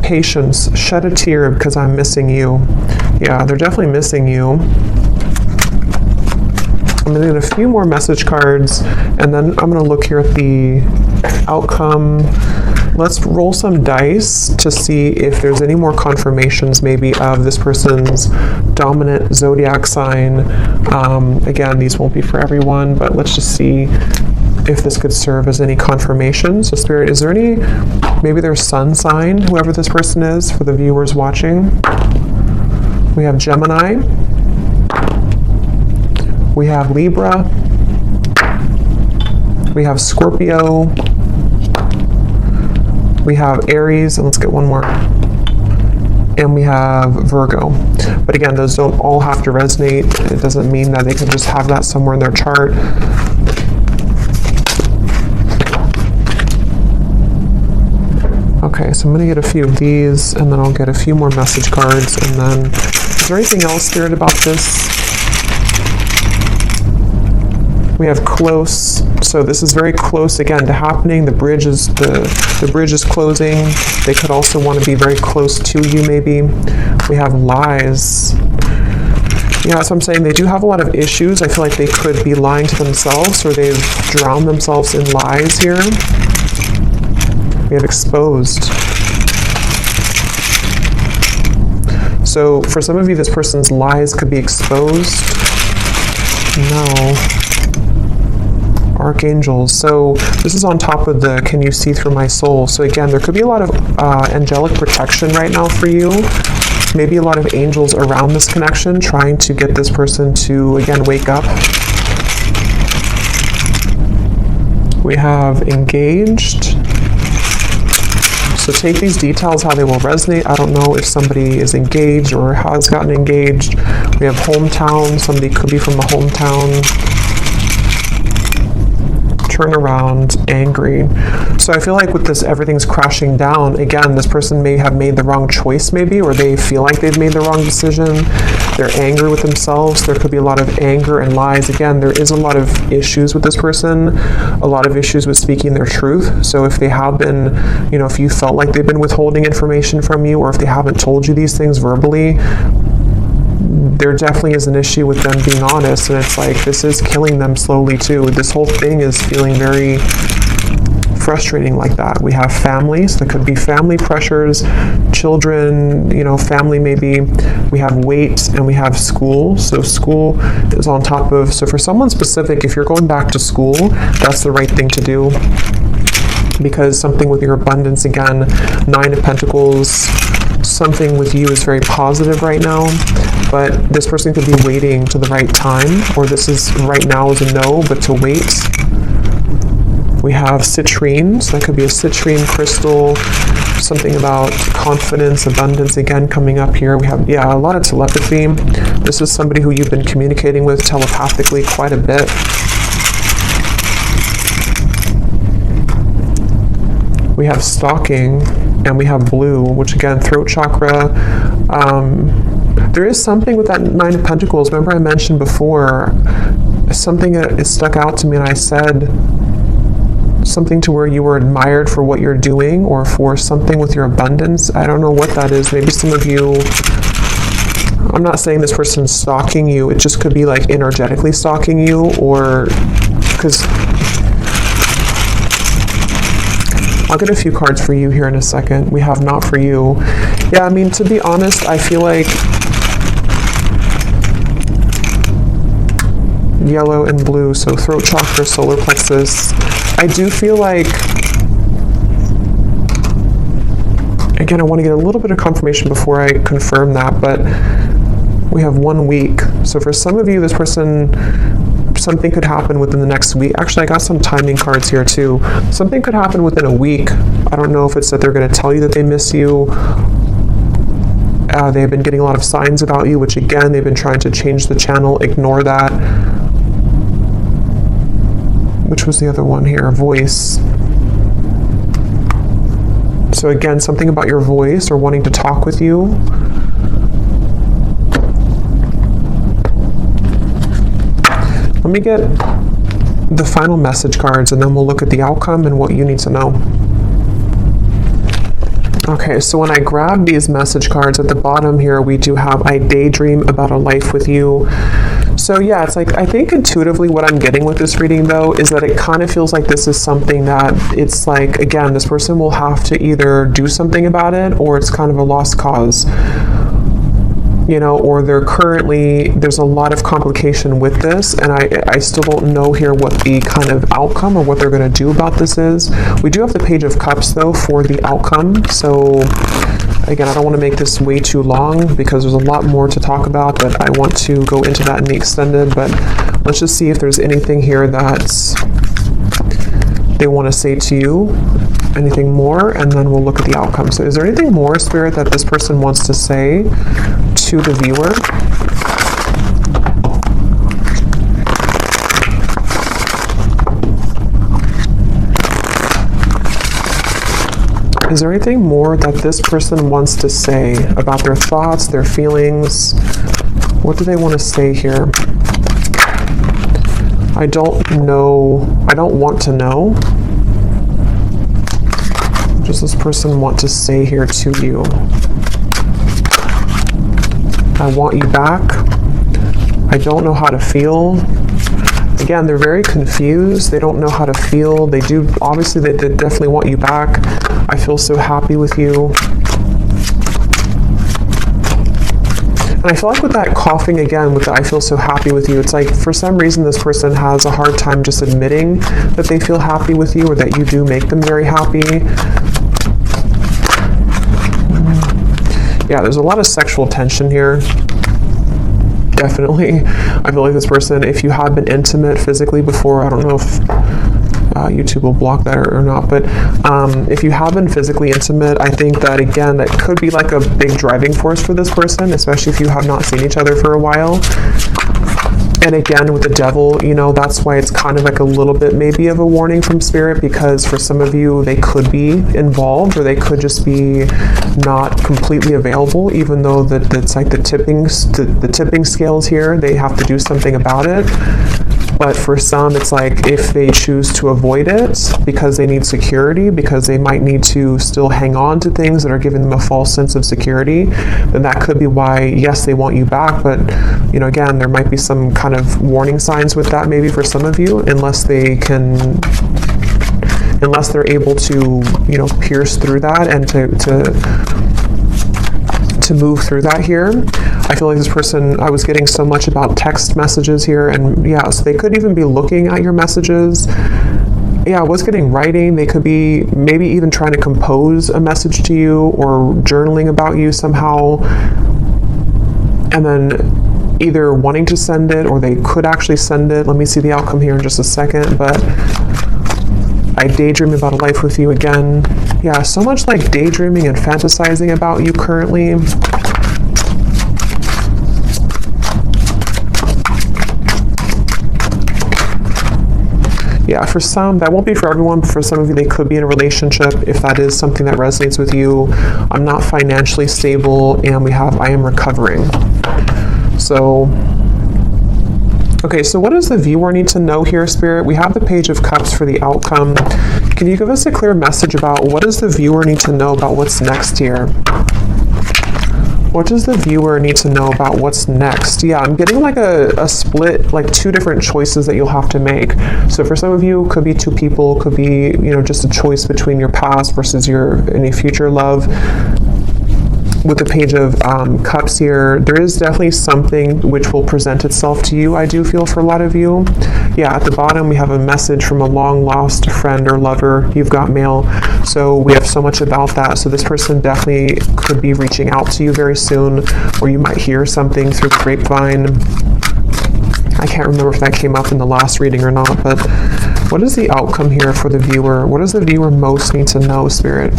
Patience, shed a tear because I'm missing you. Yeah, they're definitely missing you. I'm going to get a few more message cards, and then I'm going to look here at the outcome. Let's roll some dice to see if there's any more confirmations maybe of this person's dominant zodiac sign. Again, these won't be for everyone, but let's just see if this could serve as any confirmation. So Spirit, is there any, maybe their sun sign, whoever this person is, for the viewers watching? We have Gemini. We have Libra. We have Scorpio. We have Aries, and let's get one more. And we have Virgo. But again, those don't all have to resonate. It doesn't mean that they can just have that somewhere in their chart. Okay, so I'm going to get a few of these, and then I'll get a few more message cards, and then is there anything else, Spirit, about this? We have close, so this is very close again to happening. The bridge is the bridge is closing. They could also want to be very close to you, maybe. We have lies. Yeah, that's what I'm saying. They do have a lot of issues. I feel like they could be lying to themselves, or they've drowned themselves in lies here. We have exposed. So for some of you, this person's lies could be exposed. No. Archangels. So this is on top of the can you see through my soul. So again, there could be a lot of angelic protection right now for you. Maybe a lot of angels around this connection trying to get this person to, again, wake up. We have engaged. So take these details how they will resonate. I don't know if somebody is engaged or has gotten engaged. We have hometown. Somebody could be from a hometown. Turn around, angry. So I feel like with this, everything's crashing down. Again, this person may have made the wrong choice maybe, or they feel like they've made the wrong decision. They're angry with themselves. There could be a lot of anger and lies. Again, there is a lot of issues with this person, a lot of issues with speaking their truth. So if they have been, if you felt like they've been withholding information from you, or if they haven't told you these things verbally, there definitely is an issue with them being honest, and it's like this is killing them slowly too. This whole thing is feeling very frustrating like that. We have families. There could be family pressures, children, family maybe. We have weight, and we have school. So school is on top of, so for someone specific, if you're going back to school, that's the right thing to do, because something with your abundance, again, 9 of Pentacles, something with you is very positive right now, but this person could be waiting to the right time, or this is right now is a no, but to wait. We have citrine, so that could be a citrine crystal, something about confidence, abundance, again, coming up here. We have, a lot of telepathy. This is somebody who you've been communicating with telepathically quite a bit. We have stalking, and we have blue, which again, throat chakra. There is something with that 9 of Pentacles. Remember I mentioned before, something that stuck out to me, and I said something to where you were admired for what you're doing, or for something with your abundance. I don't know what that is. Maybe some of you, I'm not saying this person's stalking you. It just could be like energetically stalking you, or because I'll get a few cards for you here in a second. We have not for you. Yeah, I mean, to be honest, I feel like yellow and blue, so throat chakra, solar plexus. I do feel like, again, I want to get a little bit of confirmation before I confirm that, but we have 1 week. So for some of you, this person, something could happen within the next week. Actually, I got some timing cards here too. Something could happen within a week. I don't know if it's that they're going to tell you that they miss you. They've been getting a lot of signs about you, which again, they've been trying to change the channel. Ignore that. Which was the other one here? Voice. So again, something about your voice, or wanting to talk with you. Let me get the final message cards, and then we'll look at the outcome and what you need to know. Okay, so when I grab these message cards at the bottom here, we do have, I daydream about a life with you. So yeah, it's like, I think intuitively what I'm getting with this reading though, is that it kind of feels like this is something that it's like, again, this person will have to either do something about it, or it's kind of a lost cause. Or they're currently, there's a lot of complication with this, and I still don't know here what the kind of outcome or what they're going to do about this is. We do have the Page of Cups, though, for the outcome. So, again, I don't want to make this way too long, because there's a lot more to talk about, but I want to go into that in the extended. But let's just see if there's anything here that they want to say to you, anything more, and then we'll look at the outcome. So is there anything more, Spirit, that this person wants to say to the viewer? Is there anything more that this person wants to say about their thoughts, their feelings? What do they want to say here? I don't know. I don't want to know. What does this person want to say here to you? I want you back. I don't know how to feel. Again, they're very confused. They don't know how to feel. They do, obviously, they definitely want you back. I feel so happy with you. And I feel like with that coughing again, with the I feel so happy with you, it's like for some reason this person has a hard time just admitting that they feel happy with you or that you do make them very happy. Yeah, there's a lot of sexual tension here. Definitely. I feel like this person, if you have been intimate physically before, I don't know if YouTube will block that or not, but if you have been physically intimate, I think that again, that could be like a big driving force for this person, especially if you have not seen each other for a while. And again, with the devil, you know, that's why it's kind of like a little bit maybe of a warning from spirit, because for some of you, they could be involved or they could just be not completely available, even though it's like the tipping scales here, they have to do something about it. But for some, it's like if they choose to avoid it because they need security, because they might need to still hang on to things that are giving them a false sense of security, then that could be why, yes, they want you back. But, you know, again, there might be some kind of warning signs with that maybe for some of you, unless they're able to, you know, pierce through that and to move through that here. I feel like this person, I was getting so much about text messages here, and yeah, so they could even be looking at your messages. Yeah, I was getting writing. They could be maybe even trying to compose a message to you or journaling about you somehow, and then either wanting to send it or they could actually send it. Let me see the outcome here in just a second, but I daydream about a life with you again. Yeah, so much like daydreaming and fantasizing about you currently. Yeah, for some, that won't be for everyone, but for some of you, they could be in a relationship if that is something that resonates with you. I'm not financially stable, and we have I am recovering. So, okay, so what does the viewer need to know here, Spirit? We have the Page of Cups for the outcome. Can you give us a clear message about what does the viewer need to know about what's next here? What does the viewer need to know about what's next? Yeah, I'm getting like a split, like two different choices that you'll have to make. So for some of you, it could be two people, could be, you know, just a choice between your past versus your any future love. With the Page of Cups here, there is definitely something which will present itself to you, I do feel, for a lot of you. Yeah, at the bottom we have a message from a long lost friend or lover. You've got mail. So we have so much about that. So this person definitely could be reaching out to you very soon, or you might hear something through the grapevine. I can't remember if that came up in the last reading or not, but what is the outcome here for the viewer? What does the viewer most need to know, Spirit?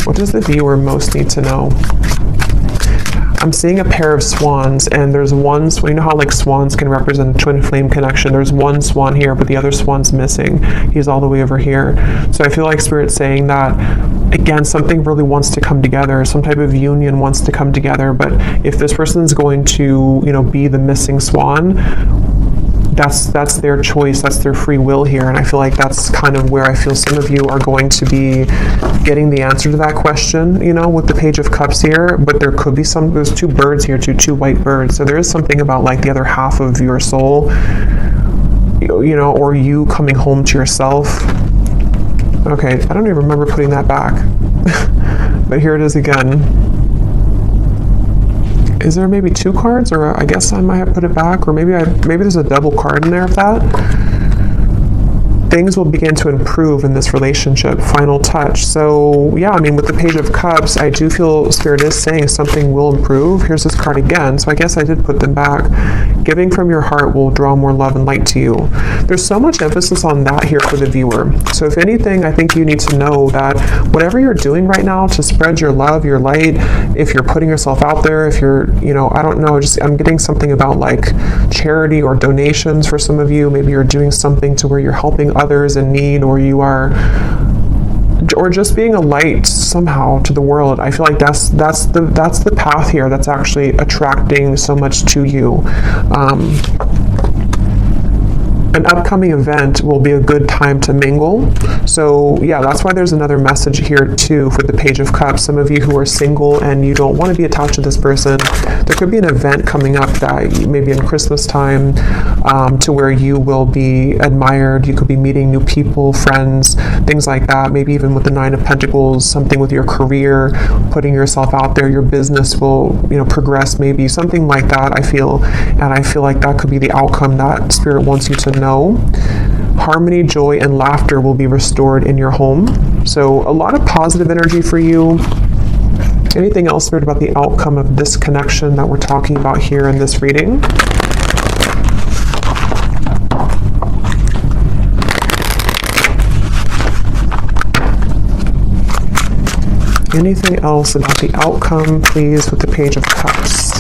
What does the viewer most need to know? I'm seeing a pair of swans, and there's one, you know how like swans can represent a twin flame connection. There's one swan here, but the other swan's missing. He's all the way over here. So I feel like Spirit's saying that, again, something really wants to come together. Some type of union wants to come together. But if this person's going to, you know, be the missing swan, that's their choice, that's their free will here. And I feel like that's kind of where I feel some of you are going to be getting the answer to that question, you know, with the Page of Cups here. But there could be there's two birds here, two white birds. So there is something about like the other half of your soul, you know, or you coming home to yourself. Okay, I don't even remember putting that back. But here it is again. Is there maybe two cards, or I guess I might have put it back, or maybe there's a double card in there of that. Things will begin to improve in this relationship. Final touch. So yeah, I mean, with the Page of Cups, I do feel Spirit is saying something will improve. Here's this card again. So I guess I did put them back. Giving from your heart will draw more love and light to you. There's so much emphasis on that here for the viewer. So if anything, I think you need to know that whatever you're doing right now to spread your love, your light, if you're putting yourself out there, if you're, you know, I don't know, just I'm getting something about like charity or donations for some of you. Maybe you're doing something to where you're helping others in need, or you are or just being a light somehow to the world. I feel like that's the path here that's actually attracting so much to you. An upcoming event will be a good time to mingle. So yeah, that's why there's another message here too for the Page of Cups. Some of you who are single and you don't want to be attached to this person, there could be an event coming up that maybe in Christmas time, to where you will be admired. You could be meeting new people, friends, things like that. Maybe even with the Nine of Pentacles, something with your career, putting yourself out there, your business will, progress, maybe something like that, I feel. And I feel like that could be the outcome that Spirit wants you to know. Harmony, joy, and laughter will be restored in your home. So a lot of positive energy for you. Anything else, Spirit, about the outcome of this connection that we're talking about here in this reading? Anything else about the outcome, please, with the Page of Cups?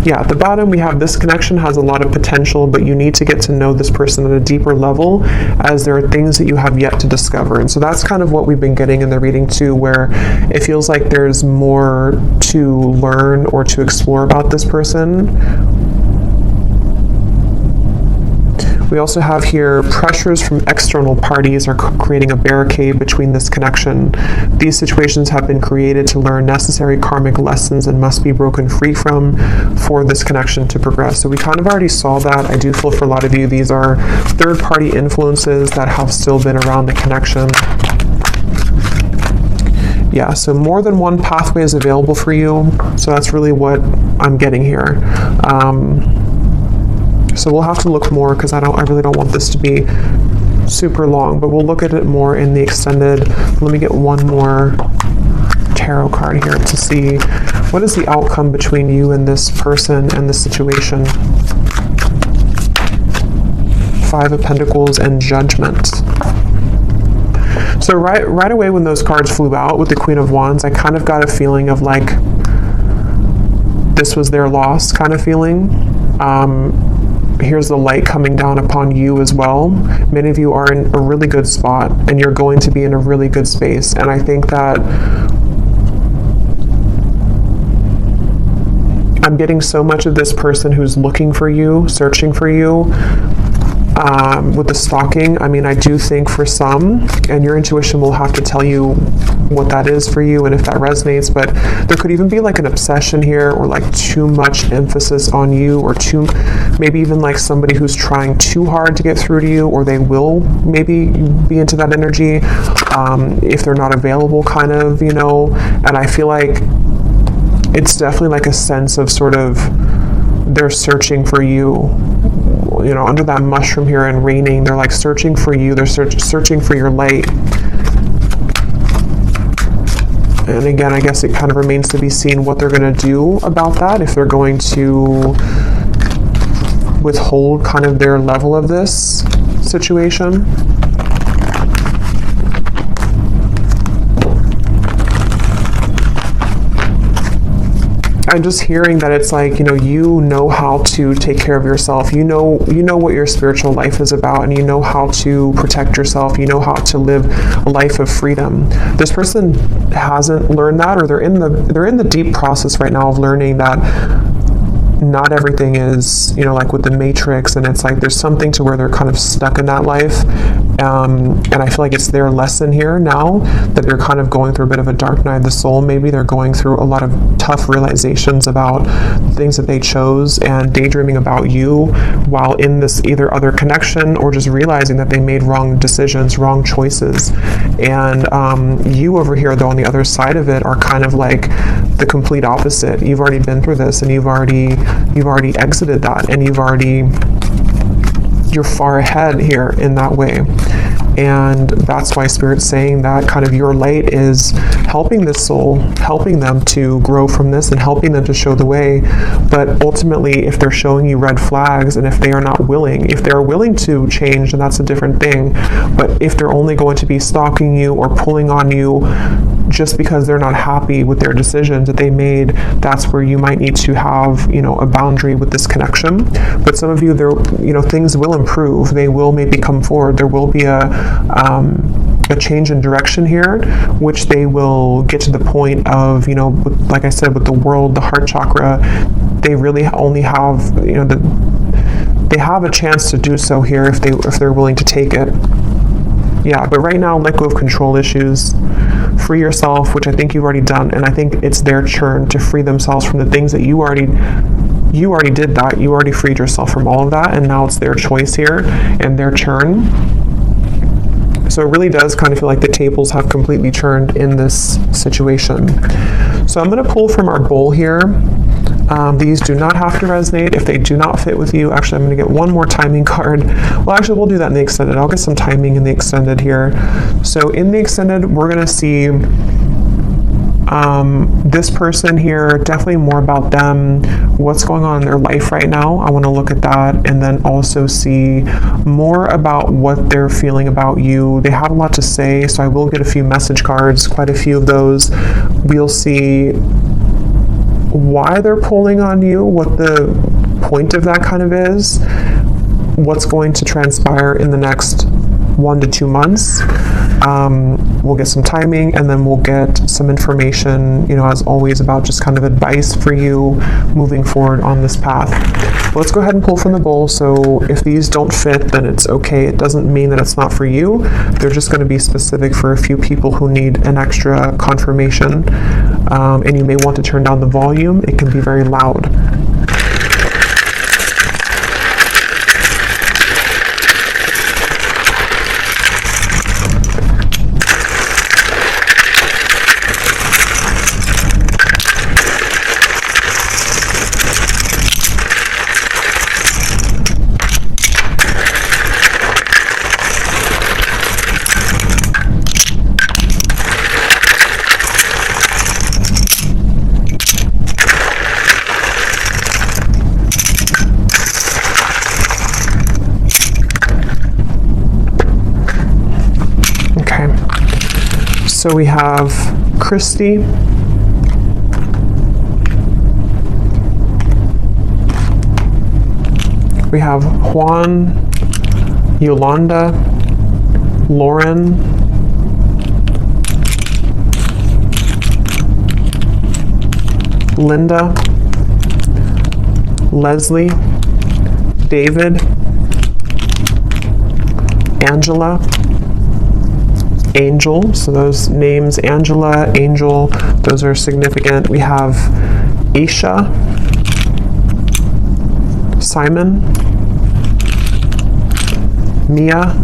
Yeah, at the bottom we have this connection has a lot of potential, but you need to get to know this person at a deeper level, as there are things that you have yet to discover. And so that's kind of what we've been getting in the reading too, where it feels like there's more to learn or to explore about this person. We also have here pressures from external parties are creating a barricade between this connection. These situations have been created to learn necessary karmic lessons and must be broken free from for this connection to progress. So we kind of already saw that. I do feel for a lot of you, these are third-party influences that have still been around the connection. Yeah, so more than one pathway is available for you. So that's really what I'm getting here. So we'll have to look more, because I really don't want this to be super long, but we'll look at it more in the extended. Let me get one more tarot card here to see what is the outcome between you and this person and the situation. Five of Pentacles and Judgment. So right away when those cards flew out with the Queen of Wands, I kind of got a feeling of like this was their loss kind of feeling. Here's the light coming down upon you as well. Many of you are in a really good spot, and you're going to be in a really good space. And I think that I'm getting so much of this person who's looking for you, searching for you, with the stalking. I mean, I do think for some, and your intuition will have to tell you what that is for you and if that resonates, but there could even be like an obsession here, or like too much emphasis on you, or maybe even like somebody who's trying too hard to get through to you, or they will maybe be into that energy if they're not available, kind of, and I feel like it's definitely like a sense of sort of they're searching for you, under that mushroom here and raining. They're like searching for you. They're searching for your light. And again, I guess it kind of remains to be seen what they're going to do about that, if they're going to withhold kind of their level of this situation. I'm just hearing that it's like, you know how to take care of yourself. You know what your spiritual life is about, and you know how to protect yourself. You know how to live a life of freedom. This person hasn't learned that, or they're in the deep process right now of learning that not everything is, like with the Matrix, and it's like there's something to where they're kind of stuck in that life. And I feel like it's their lesson here now that they're kind of going through a bit of a dark night of the soul. Maybe they're going through a lot of tough realizations about things that they chose, and daydreaming about you while in this either other connection, or just realizing that they made wrong decisions, wrong choices. And you over here, though, on the other side of it, are kind of like the complete opposite. You've already been through this, and you've already exited that, and you're far ahead here in that way. And that's why Spirit's saying that kind of your light is helping this soul, helping them to grow from this, and helping them to show the way. But ultimately, if they're showing you red flags, and if they are not willing, if they're willing to change, then that's a different thing. But if they're only going to be stalking you or pulling on you just because they're not happy with their decisions that they made, that's where you might need to have, you know, a boundary with this connection. But some of you, there, you know, things will improve. They will maybe come forward. There will be a change in direction here, which they will get to the point of, you know, with, like I said, with the world, the heart chakra, they really only have, you know, they have a chance to do so here if they're willing to take it. Yeah, but right now, let go of control issues, free yourself, which I think you've already done, and I think it's their turn to free themselves from the things that you already did that. You already freed yourself from all of that, and now it's their choice here and their turn. So it really does kind of feel like the tables have completely turned in this situation. So I'm going to pull from our bowl here. These do not have to resonate if they do not fit with you. Actually, I'm going to get one more timing card. Well, actually, we'll do that in the extended. I'll get some timing in the extended here. So in the extended, we're going to see this person here, definitely more about them, what's going on in their life right now. I want to look at that, and then also see more about what they're feeling about you. They have a lot to say, so I will get a few message cards, quite a few of those. We'll see why they're pulling on you, what the point of that kind of is, what's going to transpire in the next 1 to 2 months. We'll get some timing, and then we'll get some information, you know, as always, about just kind of advice for you moving forward on this path. Let's go ahead and pull from the bowl. So if these don't fit, then it's okay. It doesn't mean that it's not for you. They're just going to be specific for a few people who need an extra confirmation. And you may want to turn down the volume. It can be very loud. So we have Christy, we have Juan, Yolanda, Lauren, Linda, Leslie, David, Angela, Angel. So those names, Angela, Angel, those are significant. We have Isha, Simon, Mia,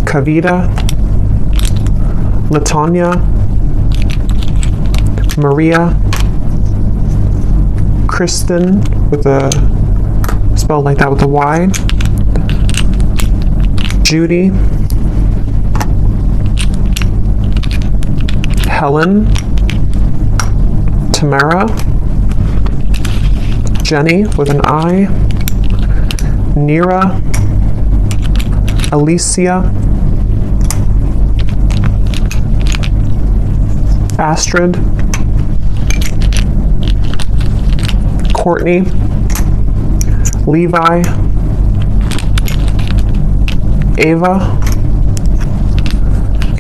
Kavita, Latanya, Maria, Kristen, with a spell like that with a Y, Judy, Helen, Tamara, Jenny with an I, Nira, Alicia, Astrid, Courtney, Levi, Ava,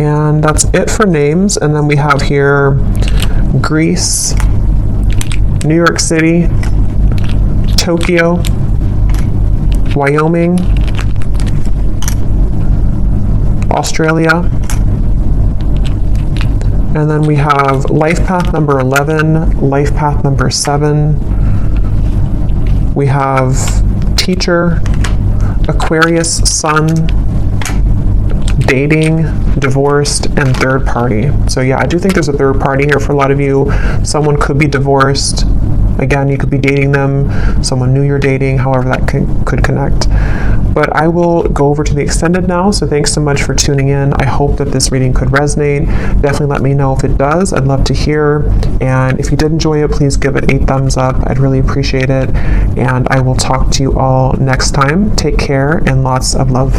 and that's it for names. And then we have here Greece, New York City, Tokyo, Wyoming, Australia, and then we have life path number 11, life path number 7. We have teacher, Aquarius, sun, dating, divorced, and third party. So yeah, I do think there's a third party here for a lot of you. Someone could be divorced. Again, you could be dating them. Someone new you're dating, however that could connect. But I will go over to the extended now. So thanks so much for tuning in. I hope that this reading could resonate. Definitely let me know if it does. I'd love to hear. And if you did enjoy it, please give it a thumbs up. I'd really appreciate it. And I will talk to you all next time. Take care and lots of love.